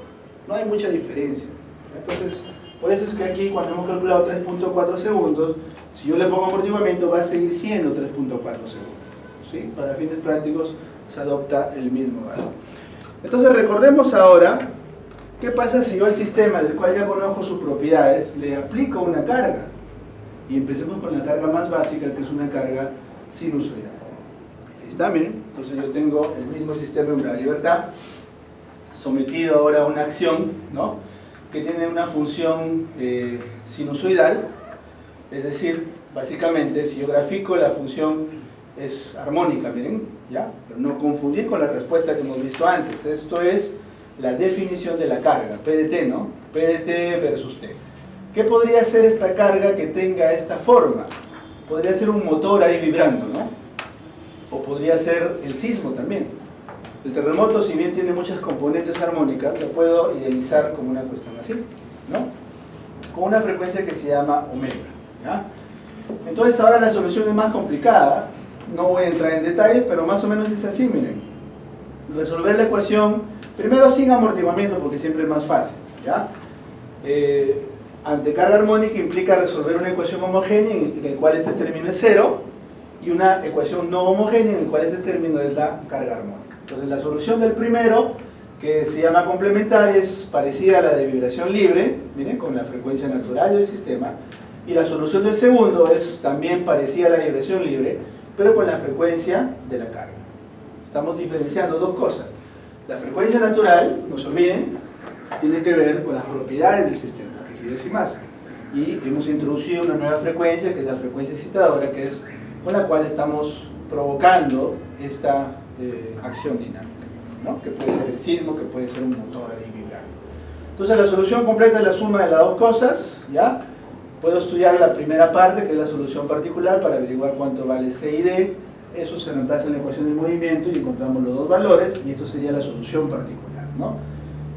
No hay mucha diferencia. Entonces, por eso es que aquí cuando hemos calculado 3.4 segundos, si yo le pongo amortiguamiento va a seguir siendo 3.4 segundos, ¿sí? Para fines prácticos se adopta el mismo valor. Entonces recordemos ahora qué pasa si yo al sistema del cual ya conozco sus propiedades le aplico una carga. Y empecemos con la carga más básica, que es una carga sinusoidal. Ahí está, miren. Entonces yo tengo el mismo sistema en la libertad sometido ahora a una acción, ¿no? Que tiene una función sinusoidal, es decir, básicamente si yo grafico la función es armónica, miren, ¿ya? Pero no confundir con la respuesta que hemos visto antes. Esto es la definición de la carga, PDT, ¿no? PDT versus T. ¿Qué podría ser esta carga que tenga esta forma? Podría ser un motor ahí vibrando, ¿no? O podría ser el sismo también. El terremoto, si bien tiene muchas componentes armónicas, lo puedo idealizar como una cuestión así, ¿no? Con una frecuencia que se llama omega, ¿ya? Entonces ahora la solución es más complicada, no voy a entrar en detalles, pero más o menos es así, miren. Resolver la ecuación, primero sin amortiguamiento, porque siempre es más fácil, ¿ya? ante carga armónica implica resolver una ecuación homogénea en la cual este término es 0 y una ecuación no homogénea en la cual este término es la carga armónica. Entonces la solución del primero, que se llama complementaria, es parecida a la de vibración libre, miren, con la frecuencia natural del sistema, y la solución del segundo es también parecida a la vibración libre, pero con la frecuencia de la carga. Estamos diferenciando dos cosas. La frecuencia natural, no se olviden, tiene que ver con las propiedades del sistema, rigidez y masa. Y hemos introducido una nueva frecuencia, que es la frecuencia excitadora, que es con la cual estamos provocando esta acción dinámica, ¿no? Que puede ser el sismo, que puede ser un motor ahí vibrando. Entonces la solución completa es la suma de las dos cosas, ¿ya? Puedo estudiar la primera parte, que es la solución particular, para averiguar cuánto vale C y D. Eso se reemplaza en la ecuación del movimiento y encontramos los dos valores, y esto sería la solución particular, ¿no?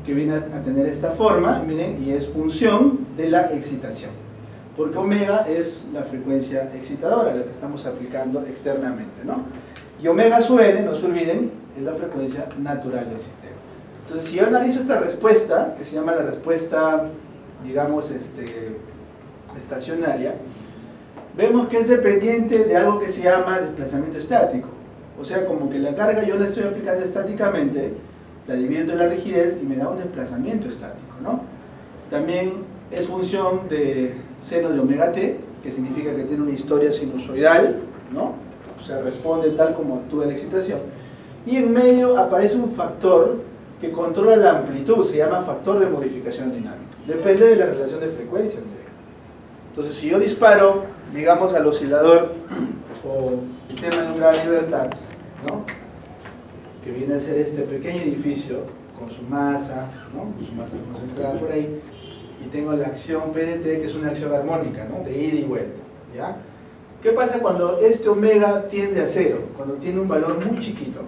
Que viene a tener esta forma, miren, y es función de la excitación, porque omega es la frecuencia excitadora, la que estamos aplicando externamente, ¿no? Y omega sub n, no se olviden, es la frecuencia natural del sistema. Entonces, si yo analizo esta respuesta, que se llama la respuesta, digamos, estacionaria, vemos que es dependiente de algo que se llama desplazamiento estático. O sea, como que la carga yo la estoy aplicando estáticamente, la divido entre la rigidez y me da un desplazamiento estático, ¿no? También es función de seno de omega t, que significa que tiene una historia sinusoidal, ¿no? O sea, responde tal como actúa la excitación. Y en medio aparece un factor que controla la amplitud, se llama factor de modificación dinámica. Depende de la relación de frecuencias. Entonces, si yo disparo, digamos, al oscilador o sistema de unidad de libertad, ¿no? Que viene a ser este pequeño edificio con su masa, ¿no? Con su masa concentrada por ahí, y tengo la acción PDT, que es una acción armónica, ¿no? De ida y vuelta, ¿ya? ¿Qué pasa cuando este omega tiende a 0? Cuando tiene un valor muy chiquito,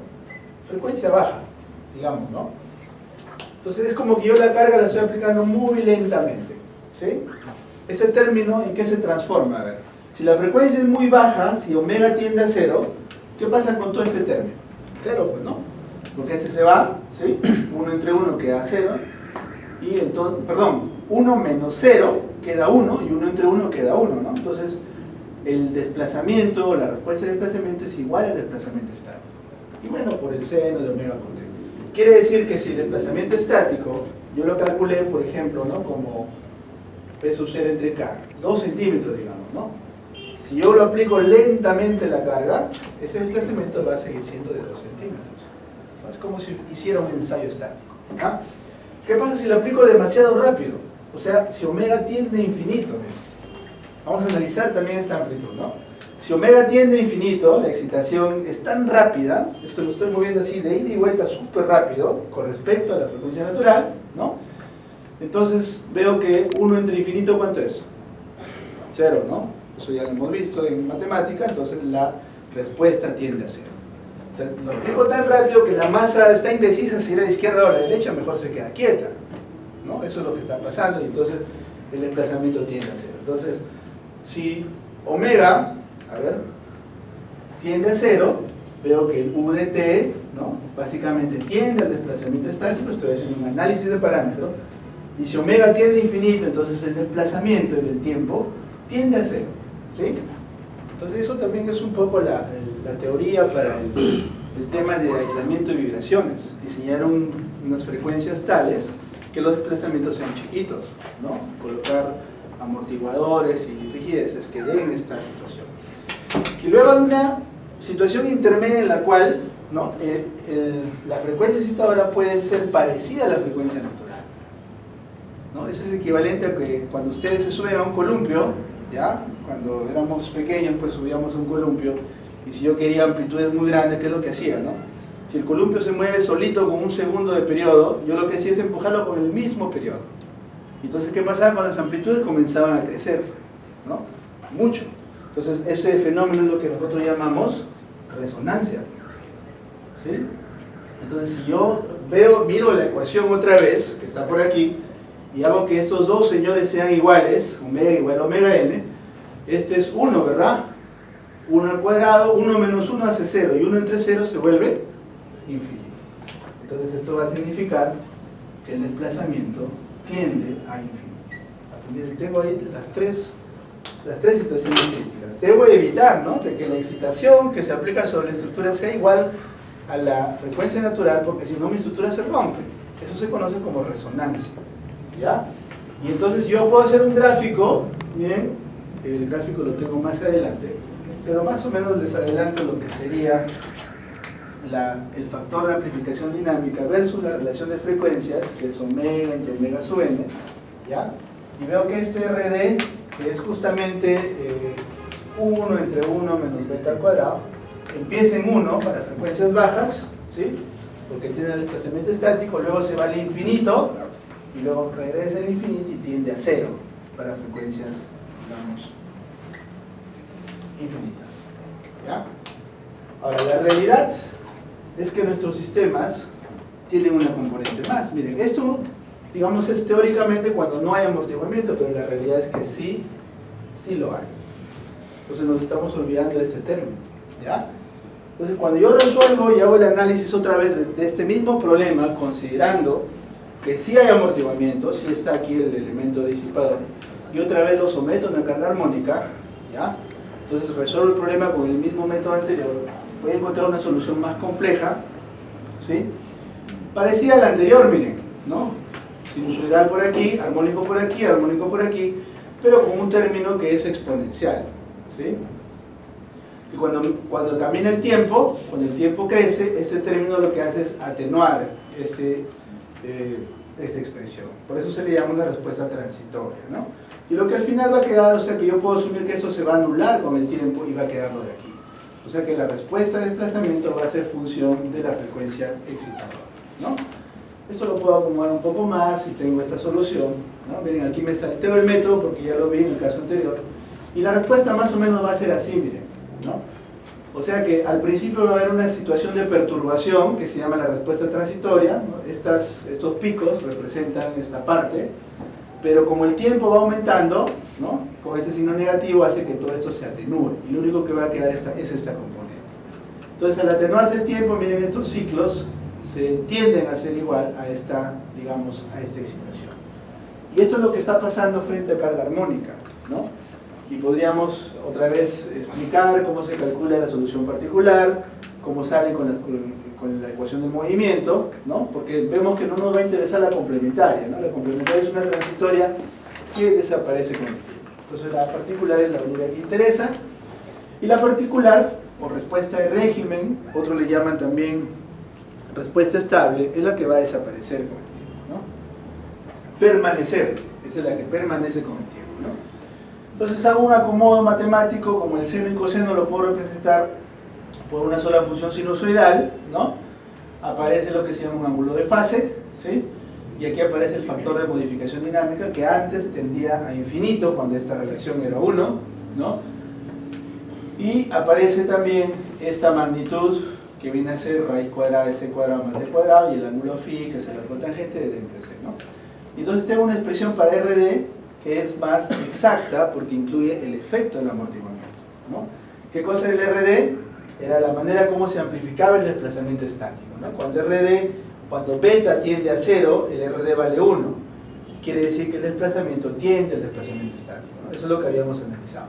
frecuencia baja, digamos, ¿no? Entonces es como que yo la carga la estoy aplicando muy lentamente, ¿sí? Este término, ¿en qué se transforma? A ver, si la frecuencia es muy baja, si omega tiende a 0, ¿qué pasa con todo este término? 0, pues, ¿no? Porque este se va, ¿sí? 1 entre 1 queda 0, y entonces, perdón, 1 menos 0 queda 1, y 1 entre 1 queda 1, ¿no? Entonces, el desplazamiento, la respuesta de desplazamiento es igual al desplazamiento estático. Y bueno, por el seno de omega por t. Quiere decir que si el desplazamiento estático, yo lo calculé, por ejemplo, ¿no? Como P sub 0 entre K, 2 centímetros, digamos, ¿no? Si yo lo aplico lentamente la carga, ese desplazamiento va a seguir siendo de 2 centímetros. ¿No? Es como si hiciera un ensayo estático. ¿Ah? ¿Qué pasa si lo aplico demasiado rápido? O sea, si omega tiende a infinito. Vamos a analizar también esta amplitud, ¿no? Si omega tiende a infinito, la excitación es tan rápida, esto lo estoy moviendo así de ida y vuelta súper rápido con respecto a la frecuencia natural, ¿no? Entonces veo que 1 entre infinito, ¿cuánto es? 0, ¿no? Eso ya lo hemos visto en matemática, entonces la respuesta tiende a 0. O sea, lo aplico tan rápido que la masa está indecisa si ir a la izquierda o a la derecha, mejor se queda quieta, ¿no? Eso es lo que está pasando y entonces el desplazamiento tiende a 0. Entonces, si omega, a ver, tiende a 0, veo que el U de t, ¿no? Básicamente tiende al desplazamiento estático, estoy haciendo un análisis de parámetros, y si omega tiende a infinito, entonces el desplazamiento en el tiempo tiende a 0, ¿sí? Entonces eso también es un poco la teoría para el tema de aislamiento de vibraciones, diseñar unas frecuencias tales que los desplazamientos sean chiquitos, ¿no? Colocar amortiguadores y rigideces que den esta situación. Y luego hay una situación intermedia en la cual, ¿no? La frecuencia excitadora puede ser parecida a la frecuencia natural, ¿no? Eso es equivalente a que cuando ustedes se suben a un columpio, ¿ya? Cuando éramos pequeños pues subíamos a un columpio y si yo quería amplitudes muy grandes, ¿qué es lo que hacía, no? Si el columpio se mueve solito con un segundo de periodo, yo lo que hacía es empujarlo con el mismo periodo. Entonces, ¿qué pasaba con las amplitudes? Comenzaban a crecer, ¿no? Mucho. Entonces, ese fenómeno es lo que nosotros llamamos resonancia, ¿sí? Entonces, si yo miro la ecuación otra vez, que está por aquí, y hago que estos dos señores sean iguales, omega igual a omega n, este es 1, ¿verdad? 1 al cuadrado, 1 menos 1 hace 0, y 1 entre 0 se vuelve infinito. Entonces, esto va a significar que el desplazamiento tiende a infinito. Miren, tengo ahí las tres situaciones críticas. Debo evitar, ¿no?, de que la excitación que se aplica sobre la estructura sea igual a la frecuencia natural, porque si no mi estructura se rompe. Eso se conoce como resonancia, ¿ya? Y entonces yo puedo hacer un gráfico, miren, el gráfico lo tengo más adelante, pero más o menos les adelanto lo que sería el factor de amplificación dinámica versus la relación de frecuencias, que es omega entre omega sub n, ¿ya? Y veo que este RD, que es justamente 1 entre 1 menos beta al cuadrado, empieza en 1 para frecuencias bajas, ¿sí?, porque tiene el desplazamiento estático, luego se va al infinito, y luego regresa al infinito y tiende a 0 para frecuencias, digamos, infinitas, ¿ya? Ahora, la realidad es que nuestros sistemas tienen una componente más. Miren, esto, digamos, es teóricamente cuando no hay amortiguamiento, pero la realidad es que sí lo hay. Entonces nos estamos olvidando de este término, ¿ya? Entonces, cuando yo resuelvo y hago el análisis otra vez de este mismo problema, considerando que sí hay amortiguamiento, sí está aquí el elemento disipador, y otra vez lo someto a una carga armónica, ¿ya? Entonces resuelvo el problema con el mismo método anterior, voy a encontrar una solución más compleja, ¿sí?, parecida a la anterior, miren, ¿no?, sinusoidal por aquí, armónico por aquí, pero con un término que es exponencial, ¿sí? Y cuando camina el tiempo, cuando el tiempo crece, este término lo que hace es atenuar esta expresión. Por eso se le llama una respuesta transitoria, ¿no? Y lo que al final va a quedar, o sea que yo puedo asumir que eso se va a anular con el tiempo y va a quedar lo de aquí. O sea que la respuesta de desplazamiento va a ser función de la frecuencia excitadora, ¿no? Esto lo puedo acomodar un poco más y tengo esta solución, ¿no? Miren, aquí me salteo el método porque ya lo vi en el caso anterior. Y la respuesta más o menos va a ser así, miren, ¿no? O sea que al principio va a haber una situación de perturbación que se llama la respuesta transitoria, ¿no? Estos picos representan esta parte, pero como el tiempo va aumentando, ¿no?, con este signo negativo hace que todo esto se atenúe, y lo único que va a quedar es esta componente. Entonces, al atenuarse el tiempo, miren, estos ciclos se tienden a ser igual a esta, digamos, a esta excitación. Y esto es lo que está pasando frente a carga armónica, ¿no? Y podríamos otra vez explicar cómo se calcula la solución particular, cómo sale con la ecuación del movimiento, ¿no? Porque vemos que no nos va a interesar la complementaria, ¿no? La complementaria es una transitoria que desaparece con el tiempo. Entonces la particular es la única que interesa, y la particular, o respuesta de régimen, otros le llaman también respuesta estable, es la que va a desaparecer con el tiempo, ¿no? Permanecer, esa es la que permanece con el tiempo, ¿no? Entonces hago un acomodo matemático, como el seno y coseno lo puedo representar por una sola función sinusoidal, ¿no? Aparece lo que se llama un ángulo de fase, ¿sí? Y aquí aparece el factor de modificación dinámica, que antes tendía a infinito cuando esta relación era 1, ¿no? Y aparece también esta magnitud que viene a ser raíz cuadrada de c cuadrado más d cuadrado, y el ángulo phi, que es el arco tangente de d entre c, ¿no? Y entonces tengo una expresión para RD que es más exacta porque incluye el efecto del amortiguamiento, ¿no? ¿Qué cosa era el RD? Era la manera como se amplificaba el desplazamiento estático, ¿no? Cuando beta tiende a 0, el RD vale 1. Quiere decir que el desplazamiento tiende al desplazamiento estático, ¿no? Eso es lo que habíamos analizado.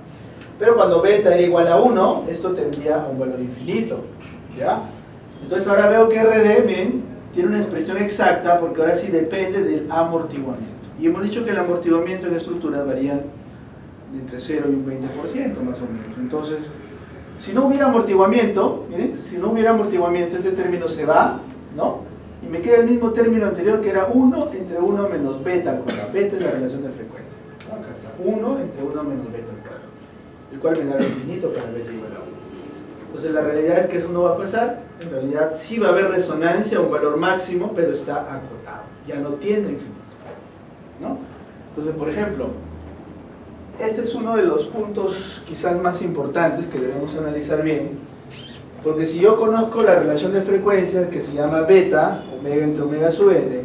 Pero cuando beta era igual a 1, esto tendría a un valor infinito, ¿ya? Entonces ahora veo que RD, miren, tiene una expresión exacta porque ahora sí depende del amortiguamiento. Y hemos dicho que el amortiguamiento en estructuras varía entre 0 y un 20% más o menos. Entonces, si no hubiera amortiguamiento, miren, si no hubiera amortiguamiento, ese término se va, ¿no? Y me queda el mismo término anterior que era 1 entre 1 menos beta al cuadrado. Beta es la relación de frecuencia, ¿no? Acá está, 1 entre 1 menos beta al cuadrado, el cual me da el infinito para beta igual a 1. Entonces la realidad es que eso no va a pasar. En realidad sí va a haber resonancia, un valor máximo, pero está acotado, ya no tiende a infinito, ¿no? Entonces, por ejemplo, este es uno de los puntos quizás más importantes que debemos analizar bien, porque si yo conozco la relación de frecuencias que se llama beta, omega entre omega sub n,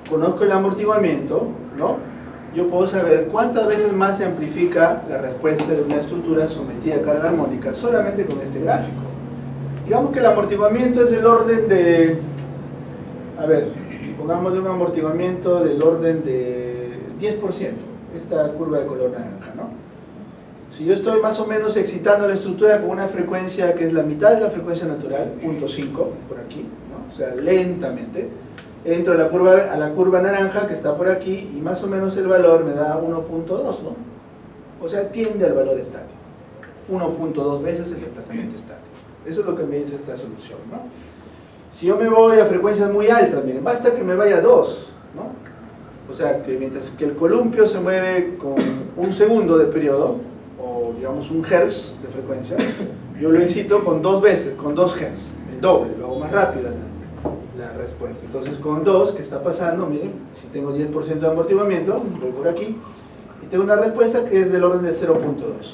conozco el amortiguamiento, ¿no? Yo puedo saber cuántas veces más se amplifica la respuesta de una estructura sometida a carga armónica solamente con este gráfico. Digamos que el amortiguamiento es del orden de, a ver, pongamos un amortiguamiento del orden de 10%, esta curva de color naranja, ¿no? Si yo estoy más o menos excitando la estructura con una frecuencia que es la mitad de la frecuencia natural, 0.5 por aquí, ¿no? O sea, lentamente, entro a la curva naranja que está por aquí y más o menos el valor me da 1.2, ¿no? O sea, tiende al valor estático. 1.2 veces el desplazamiento estático. Eso es lo que me dice esta solución, ¿no? Si yo me voy a frecuencias muy altas, miren, basta que me vaya a 2, ¿no? O sea, que mientras que el columpio se mueve con 1 segundo de periodo, o digamos 1 Hz de frecuencia, yo lo excito con 2 veces, con 2 Hz, el doble, lo hago más rápido la respuesta. Entonces con 2, ¿qué está pasando? Miren, si tengo 10% de amortiguamiento, voy por aquí, y tengo una respuesta que es del orden de 0.2.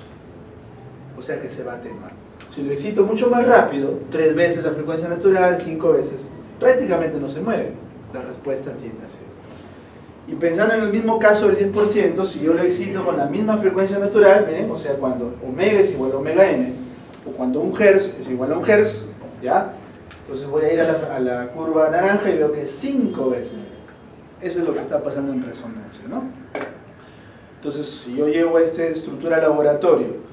O sea que se va a atenuar. Si lo excito mucho más rápido, 3 veces la frecuencia natural, 5 veces, prácticamente no se mueve. La respuesta tiende a 0. Y pensando en el mismo caso del 10%, si yo lo excito con la misma frecuencia natural, miren, o sea, cuando omega es igual a omega n, o cuando 1 Hz es igual a 1 Hz, ¿ya? Entonces voy a ir a la curva naranja y veo que es 5 veces. Eso es lo que está pasando en resonancia, ¿no? Entonces, si yo llevo esta estructura al laboratorio,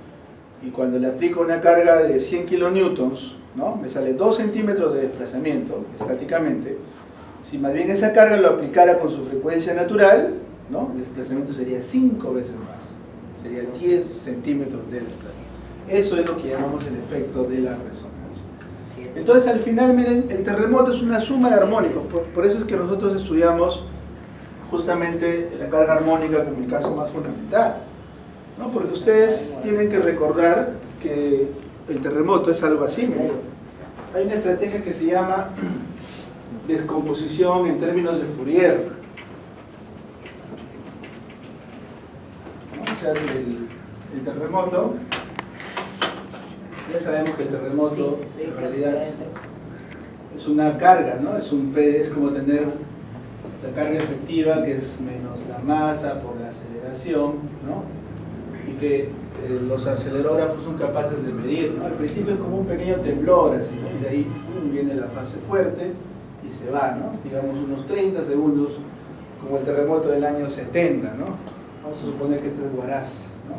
y cuando le aplico una carga de 100 kilonewtons, ¿no? Me sale 2 centímetros de desplazamiento estáticamente. Si más bien esa carga lo aplicara con su frecuencia natural, ¿no? El desplazamiento sería 5 veces más, sería 10 centímetros de desplazamiento. Eso es lo que llamamos el efecto de la resonancia. Entonces al final, miren, el terremoto es una suma de armónicos, por eso es que nosotros estudiamos justamente la carga armónica como el caso más fundamental, ¿no? Porque ustedes tienen que recordar que el terremoto es algo así, ¿no? Hay una estrategia que se llama descomposición en términos de Fourier, ¿no? O sea, el terremoto, ya sabemos que el terremoto en realidad es una carga, ¿no? Es como tener la carga efectiva, que es menos la masa por la aceleración, ¿no? Y que los acelerógrafos son capaces de medir, ¿no? Al principio es como un pequeño temblor, así, ¿no? Y de ahí viene la fase fuerte y se va, ¿no? Digamos unos 30 segundos, como el terremoto del año 70, ¿no? Vamos a suponer que este es Huaraz, ¿no?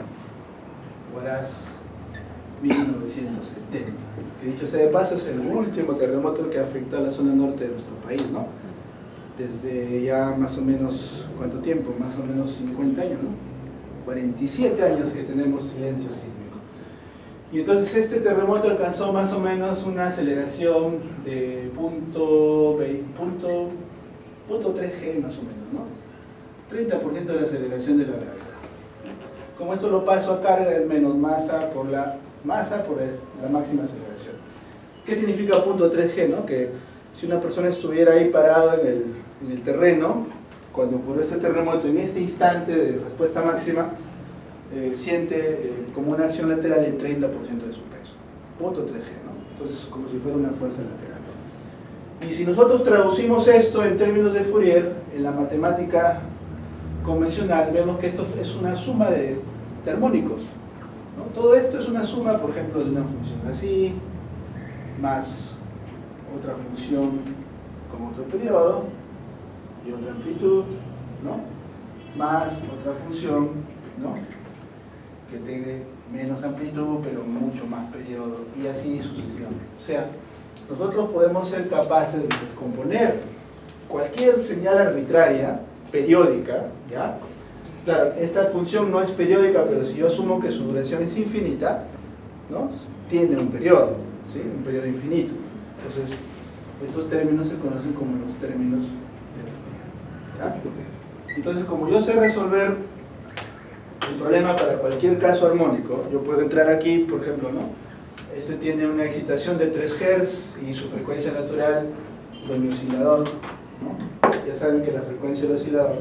Huaraz 1970, que dicho sea de paso es el último terremoto que afectó a la zona norte de nuestro país, ¿no? Desde ya más o menos, ¿cuánto tiempo? Más o menos 50 años, ¿no? 47 años que tenemos silencio sísmico. Y entonces este terremoto alcanzó más o menos una aceleración de punto 3G más o menos, ¿no? 30% de la aceleración de la gravedad. Como esto lo paso a carga, es menos masa por la máxima aceleración. ¿Qué significa punto 3G? ¿No? Que si una persona estuviera ahí parado en el terreno, cuando ocurre este terremoto, en este instante de respuesta máxima, siente como una acción lateral el 30% de su peso. Punto 3G, ¿no? Entonces, como si fuera una fuerza lateral. Y si nosotros traducimos esto en términos de Fourier, en la matemática convencional, vemos que esto es una suma de armónicos, ¿no? Todo esto es una suma, por ejemplo, de una función así, más otra función con otro periodo, y otra amplitud, ¿no? Más otra función, ¿no? Que tiene menos amplitud pero mucho más periodo, y así sucesivamente. O sea, nosotros podemos ser capaces de descomponer cualquier señal arbitraria, periódica, ¿ya? Claro, esta función no es periódica, pero si yo asumo que su duración es infinita, ¿no? Tiene un periodo, ¿sí? Un periodo infinito. Entonces, estos términos se conocen como los términos de Fourier, ¿ya? Entonces, como yo sé resolver el problema para cualquier caso armónico, yo puedo entrar aquí, por ejemplo, ¿no? Este tiene una excitación de 3 Hz y su frecuencia natural de mi oscilador, ¿no? Ya saben que la frecuencia del oscilador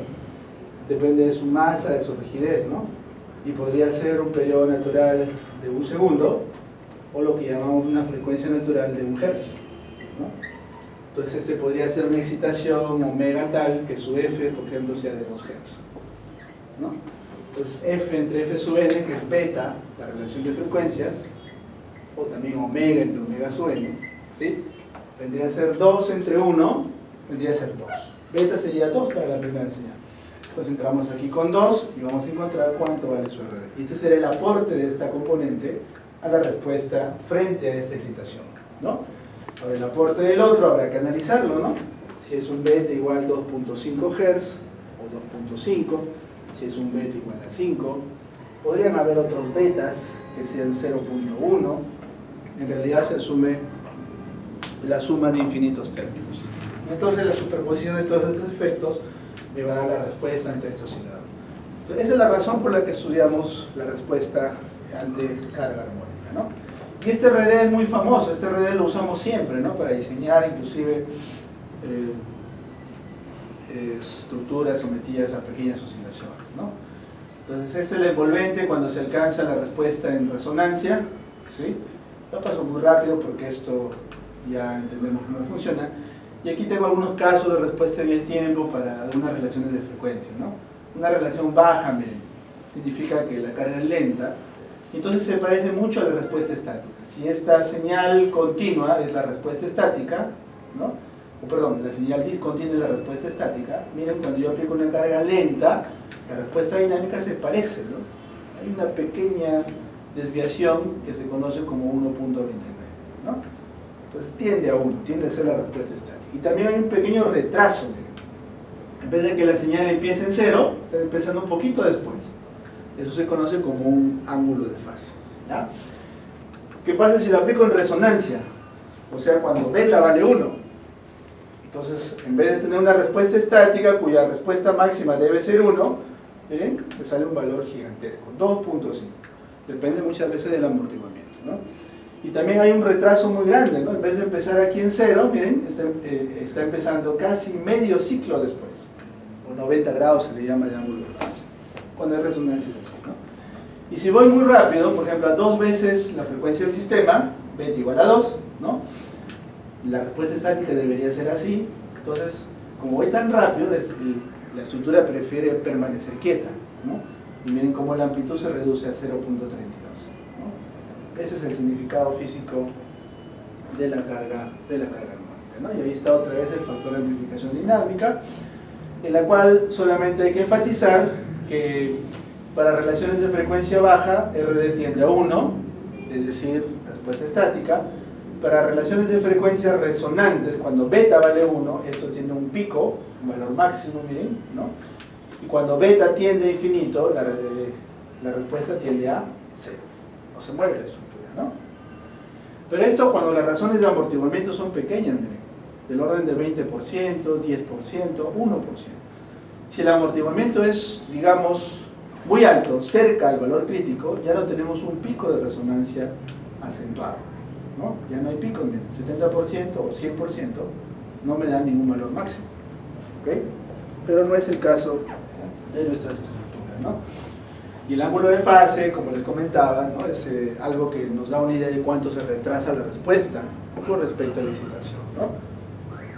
depende de su masa, de su rigidez, ¿no? Y podría ser un periodo natural de 1 segundo, o lo que llamamos una frecuencia natural de 1 Hz, ¿no? Entonces este podría ser una excitación omega tal que su F, por ejemplo, sea de 2 Hz, ¿no? Entonces F entre F sub n, que es beta, la relación de frecuencias, o también omega entre omega sub n, ¿sí? Vendría a ser 2 entre 1, vendría a ser 2. Beta sería 2 para la primera señal. Entonces entramos aquí con 2 y vamos a encontrar cuánto vale su RD. Y este será el aporte de esta componente a la respuesta frente a esta excitación, ¿no? Ahora el aporte del otro habrá que analizarlo, ¿no? Si es un beta igual 2.5 Hz o 2.5, si es un beta igual a 5, podrían haber otros betas que sean 0.1, en realidad se asume la suma de infinitos términos. Entonces la superposición de todos estos efectos me va a dar la respuesta ante este oscilador. Entonces, esa es la razón por la que estudiamos la respuesta ante carga armónica, ¿no? Y este RD es muy famoso, este RD lo usamos siempre, ¿no? Para diseñar inclusive estructuras sometidas a pequeñas oscilaciones, ¿no? Entonces este es el envolvente cuando se alcanza la respuesta en resonancia, ¿sí? Lo paso muy rápido porque esto ya entendemos cómo funciona. Y aquí tengo algunos casos de respuesta en el tiempo para algunas relaciones de frecuencia, ¿no? Una relación baja, miren, significa que la carga es lenta, entonces se parece mucho a la respuesta estática. Si esta señal continua es la respuesta estática, ¿no? O perdón, la señal discontinua es la respuesta estática, miren, cuando yo aplico una carga lenta, la respuesta dinámica se parece, ¿no? Hay una pequeña desviación que se conoce como 1.29, ¿no? Entonces tiende a 1, tiende a ser la respuesta estática. Y también hay un pequeño retraso, miren. En vez de que la señal empiece en 0, está empezando un poquito después. Eso se conoce como un ángulo de fase, ¿ya? ¿Qué pasa si lo aplico en resonancia? O sea, cuando beta vale 1. Entonces, en vez de tener una respuesta estática cuya respuesta máxima debe ser 1, miren, me sale un valor gigantesco, 2.5. Depende muchas veces del amortiguamiento, ¿no? Y también hay un retraso muy grande, ¿no? En vez de empezar aquí en 0, miren, está empezando casi medio ciclo después. O 90 grados se le llama el ángulo de fase. Cuando hay resonancia es así, ¿no? Y si voy muy rápido, por ejemplo, a 2 veces la frecuencia del sistema, beta igual a 2, ¿no? La respuesta estática debería ser así. Entonces, como voy tan rápido, la estructura prefiere permanecer quieta, ¿no? Y miren cómo la amplitud se reduce a 0.32, ¿no? Ese es el significado físico de la carga armónica, ¿no? Y ahí está otra vez el factor de amplificación dinámica, en la cual solamente hay que enfatizar que para relaciones de frecuencia baja, RD tiende a 1, es decir, respuesta estática. Para relaciones de frecuencia resonantes, cuando beta vale 1, esto tiene un pico, un valor máximo, miren, ¿no? Y cuando beta tiende a infinito, la respuesta tiende a 0. No se mueve la estructura, ¿no? Pero esto cuando las razones de amortiguamiento son pequeñas, miren, del orden de 20%, 10%, 1%. Si el amortiguamiento es, digamos, muy alto, cerca al valor crítico, ya no tenemos un pico de resonancia acentuado, ¿no? Ya no hay pico, miren, 70% o 100% no me da ningún valor máximo, ¿ok? Pero no es el caso de nuestras estructuras, ¿no? Y el ángulo de fase, como les comentaba, ¿no? Es algo que nos da una idea de cuánto se retrasa la respuesta con respecto a la excitación, ¿no?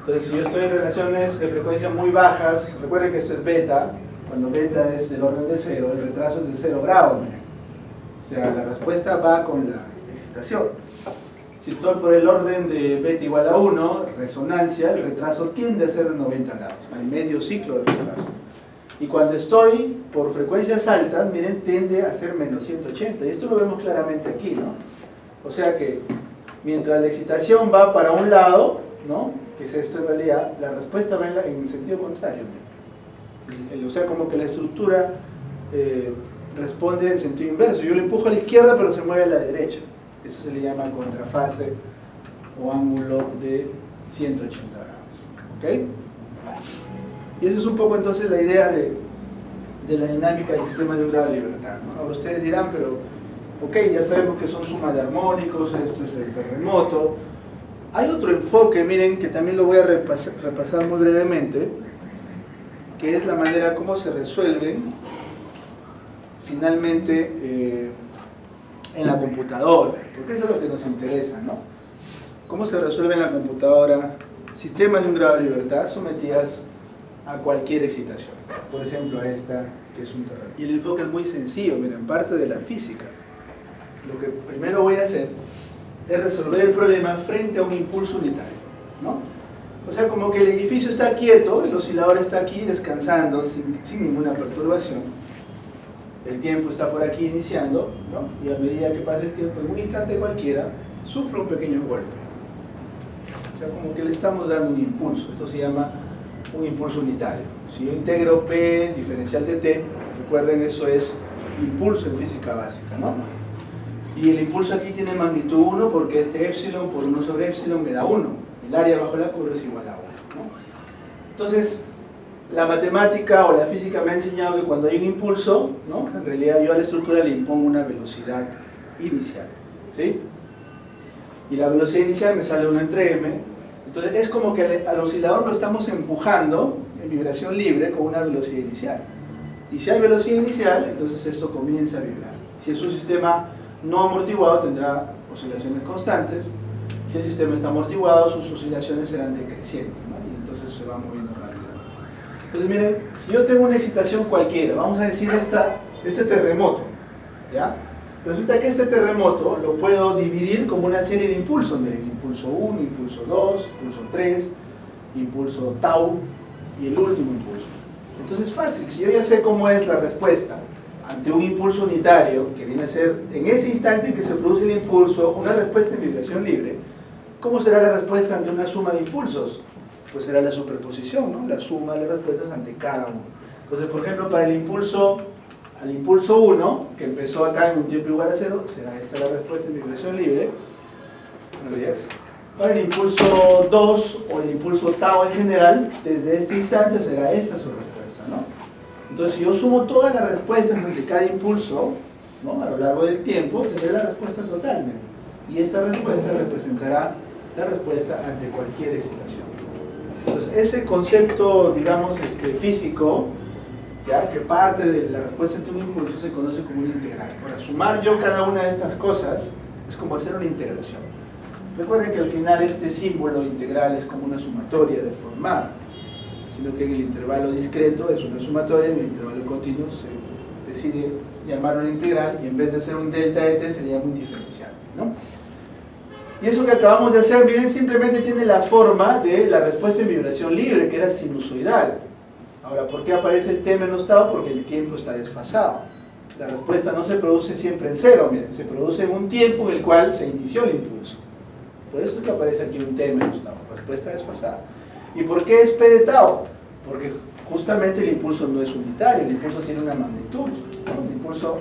Entonces, si yo estoy en relaciones de frecuencia muy bajas, recuerden que esto es beta, cuando beta es del orden de 0, el retraso es de 0 grados, miren. O sea, la respuesta va con la excitación. Si estoy por el orden de beta igual a 1, resonancia, el retraso tiende a ser de 90 grados, hay medio ciclo de retraso. Y cuando estoy por frecuencias altas, miren, tiende a ser menos 180, y esto lo vemos claramente aquí, ¿no? O sea que mientras la excitación va para un lado, ¿no? Que es esto en realidad, la respuesta va en el sentido contrario, miren. O sea, como que la estructura responde en sentido inverso. Yo lo empujo a la izquierda, pero se mueve a la derecha. Eso se le llama contrafase o ángulo de 180 grados, ¿ok? Y eso es un poco entonces la idea de la dinámica del sistema de un grado de libertad, ¿no? Ahora ustedes dirán, pero ok, ya sabemos que son suma de armónicos, esto es el terremoto. Hay otro enfoque, miren, que también lo voy a repasar muy brevemente, que es la manera como se resuelven finalmente en la computadora, porque eso es lo que nos interesa, ¿no? ¿Cómo se resuelve en la computadora sistemas de un grado de libertad sometidas a cualquier excitación? Por ejemplo, a esta, que es un terremoto. Y el enfoque es muy sencillo, miren, parte de la física. Lo que primero voy a hacer es resolver el problema frente a un impulso unitario, ¿no? O sea, como que el edificio está quieto, el oscilador está aquí descansando sin ninguna perturbación. El tiempo está por aquí iniciando, ¿no? Y a medida que pasa el tiempo, en un instante cualquiera, sufre un pequeño golpe. O sea, como que le estamos dando un impulso. Esto se llama un impulso unitario. Si yo integro P diferencial de T, recuerden, eso es impulso en física básica, ¿no? Y el impulso aquí tiene magnitud 1 porque este epsilon por 1 sobre epsilon me da 1. El área bajo la curva es igual a 1, ¿no? Entonces, la matemática o la física me ha enseñado que cuando hay un impulso, ¿no? En realidad yo a la estructura le impongo una velocidad inicial, ¿sí? Y la velocidad inicial me sale 1 entre m. Entonces es como que al oscilador lo estamos empujando en vibración libre con una velocidad inicial. Y si hay velocidad inicial, entonces esto comienza a vibrar. Si es un sistema no amortiguado, tendrá oscilaciones constantes. Si el sistema está amortiguado, sus oscilaciones serán decrecientes, ¿no? Y entonces se va moviendo rápidamente. Entonces miren, si yo tengo una excitación cualquiera, vamos a decir este terremoto, ¿ya? Resulta que este terremoto lo puedo dividir como una serie de impulsos, miren, impulso 1, impulso 2, impulso 3, impulso tau y el último impulso. Entonces es fácil, si yo ya sé cómo es la respuesta ante un impulso unitario, que viene a ser en ese instante en que se produce el impulso, una respuesta en vibración libre, ¿cómo será la respuesta ante una suma de impulsos? Pues será la superposición, ¿no? La suma de las respuestas ante cada uno. Entonces, por ejemplo, para el impulso 1, que empezó acá en un tiempo igual a 0, será esta la respuesta en vibración libre. Para el impulso 2 o el impulso tau en general, desde este instante será esta su respuesta, ¿no? Entonces, si yo sumo todas las respuestas ante cada impulso, ¿no? A lo largo del tiempo, tendré la respuesta total, ¿no? Y esta respuesta representará la respuesta ante cualquier excitación. Entonces, ese concepto, digamos, físico, ¿ya? Que parte de la respuesta ante un impulso, se conoce como una integral. Para sumar yo cada una de estas cosas, es como hacer una integración. Recuerden que al final este símbolo integral es como una sumatoria deformada, sino que en el intervalo discreto es una sumatoria, en el intervalo continuo se decide llamarlo una integral, y en vez de ser un delta de t se le llama un diferencial, ¿no? Y eso que acabamos de hacer, miren, simplemente tiene la forma de la respuesta en vibración libre, que era sinusoidal. Ahora, ¿por qué aparece el t menos tau? Porque el tiempo está desfasado. La respuesta no se produce siempre en cero, miren, se produce en un tiempo en el cual se inició el impulso. Por eso es que aparece aquí un t menos tau, respuesta desfasada. ¿Y por qué es p de tau? Porque justamente el impulso no es unitario, el impulso tiene una magnitud, ¿no? El impulso,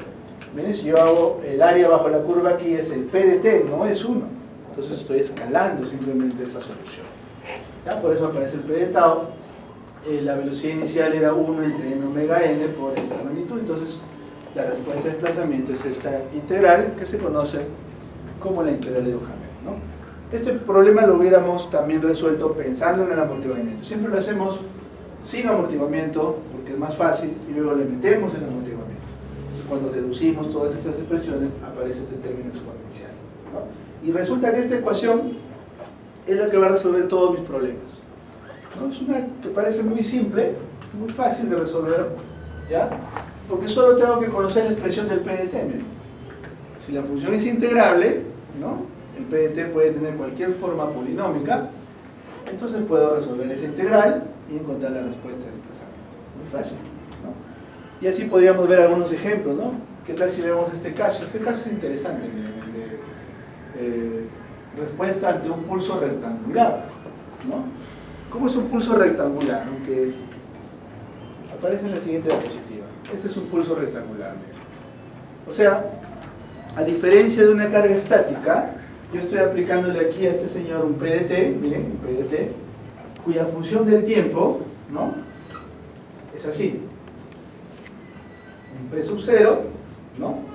miren, si yo hago el área bajo la curva aquí, es el p de t, no es 1. Entonces estoy escalando simplemente esa solución, ¿ya? Por eso aparece el p de tau. La velocidad inicial era 1 entre n omega n por esta magnitud, entonces la respuesta de desplazamiento es esta integral que se conoce como la integral de Duhamel, ¿no? Este problema lo hubiéramos también resuelto pensando en el amortiguamiento. Siempre lo hacemos sin amortiguamiento porque es más fácil y luego le metemos el amortiguamiento. Entonces, cuando deducimos todas estas expresiones aparece este término exponencial, ¿no? Y resulta que esta ecuación es la que va a resolver todos mis problemas, ¿no? Es una que parece muy simple, muy fácil de resolver, ¿ya? Porque solo tengo que conocer la expresión del p de t. Si la función es integrable, ¿no? El p de t puede tener cualquier forma polinómica, entonces puedo resolver esa integral y encontrar la respuesta del desplazamiento. Muy fácil, ¿no? Y así podríamos ver algunos ejemplos, ¿no? ¿Qué tal si vemos este caso? Este caso es interesante, miren, respuesta ante un pulso rectangular, ¿no? ¿Cómo es un pulso rectangular? Aunque aparece en la siguiente diapositiva. Este es un pulso rectangular, miren. O sea, a diferencia de una carga estática, yo estoy aplicándole aquí a este señor un p de t, miren, un p de t, cuya función del tiempo, ¿no? Es así. Un p sub 0, ¿no?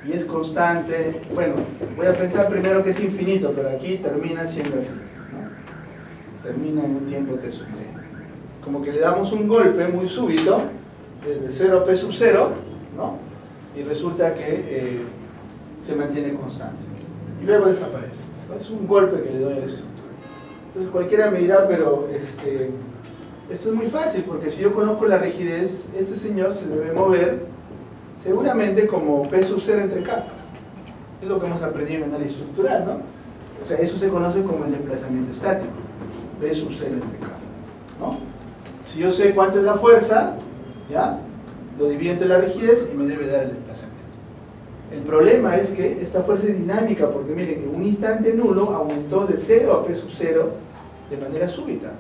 Y es constante. Bueno, voy a pensar primero que es infinito, pero aquí termina siendo así, ¿no? Termina en un tiempo t sub t. Como que le damos un golpe muy súbito, desde 0 a p sub 0, ¿no? Y resulta que se mantiene constante. Y luego desaparece. Es un golpe que le doy a la estructura. Entonces cualquiera me dirá, pero esto es muy fácil, porque si yo conozco la rigidez, este señor se debe mover seguramente como p sub 0 entre capas. Es lo que hemos aprendido en análisis estructural, ¿no? O sea, eso se conoce como el desplazamiento estático. P sub 0 entre K, ¿no? Si yo sé cuánto es la fuerza, ¿ya? Lo divido entre la rigidez y me debe dar el desplazamiento. El problema es que esta fuerza es dinámica, porque miren, en un instante nulo aumentó de 0 a P sub 0 de manera súbita.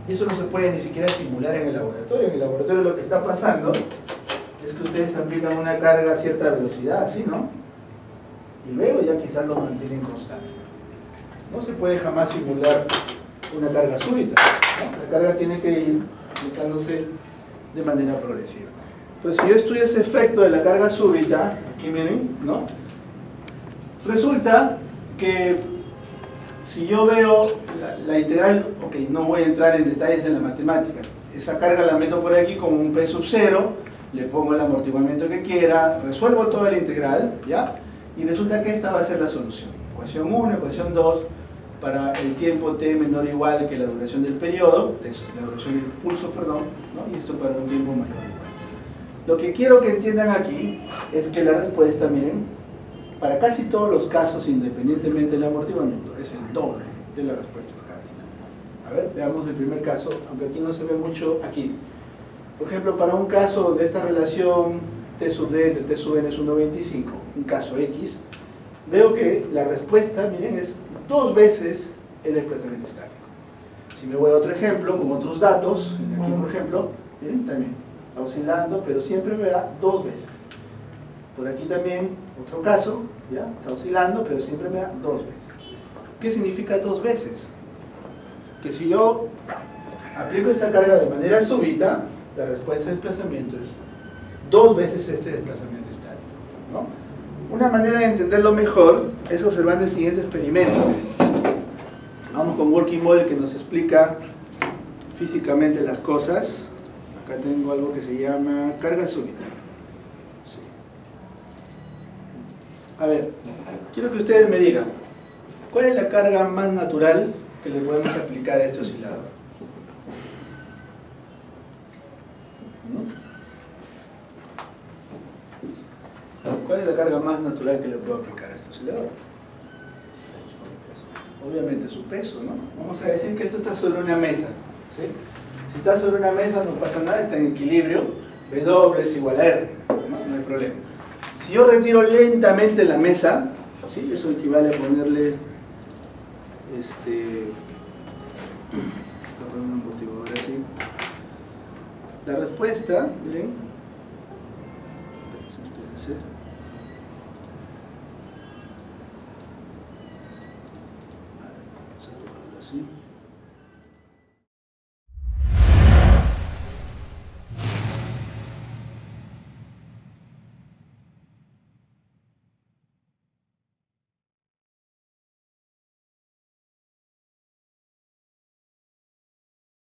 Y eso no se puede ni siquiera simular en el laboratorio. En el laboratorio lo que está pasando es que ustedes aplican una carga a cierta velocidad, así, ¿no? Y luego ya quizás lo mantienen constante. No se puede jamás simular una carga súbita, ¿no? La carga tiene que ir aplicándose de manera progresiva. Entonces, si yo estudio ese efecto de la carga súbita, aquí miren, ¿no? Resulta que si yo veo la integral, ok, no voy a entrar en detalles de la matemática, esa carga la meto por aquí como un P sub 0, le pongo el amortiguamiento que quiera, resuelvo toda la integral, ¿ya? Y resulta que esta va a ser la solución. Ecuación 1, ecuación 2, para el tiempo t menor o igual que la duración del periodo, la duración del impulso, perdón, ¿no? Y esto para un tiempo mayor o igual. Lo que quiero que entiendan aquí es que la respuesta, miren, para casi todos los casos, independientemente del amortiguamiento, es el doble de la respuesta estática. A ver, veamos el primer caso, aunque aquí no se ve mucho, aquí. Por ejemplo, para un caso donde esta relación T sub D entre T sub N es 1,25, un caso X, veo que la respuesta, miren, es 2 veces el desplazamiento estático. Si me voy a otro ejemplo, con otros datos, aquí por ejemplo, miren, también está oscilando, pero siempre me da 2 veces. Por aquí también, otro caso, ¿ya? Está oscilando, pero siempre me da 2 veces. ¿Qué significa 2 veces? Que si yo aplico esta carga de manera súbita, la respuesta del desplazamiento es 2 veces este desplazamiento estático, ¿no? Una manera de entenderlo mejor es observando el siguiente experimento. Vamos con Working Model que nos explica físicamente las cosas. Acá tengo algo que se llama carga súbita. Sí. A ver, quiero que ustedes me digan, ¿cuál es la carga más natural que le podemos aplicar a este oscilador? ¿Cuál es la carga más natural que le puedo aplicar a este oscilador? Obviamente su peso, ¿no? Vamos a decir que esto está sobre una mesa, ¿sí? Si está sobre una mesa no pasa nada, está en equilibrio, W es igual a R, ¿no? No hay problema. Si yo retiro lentamente la mesa, ¿sí? Eso equivale a ponerle voy a poner un amortiguador así. La respuesta, miren, así.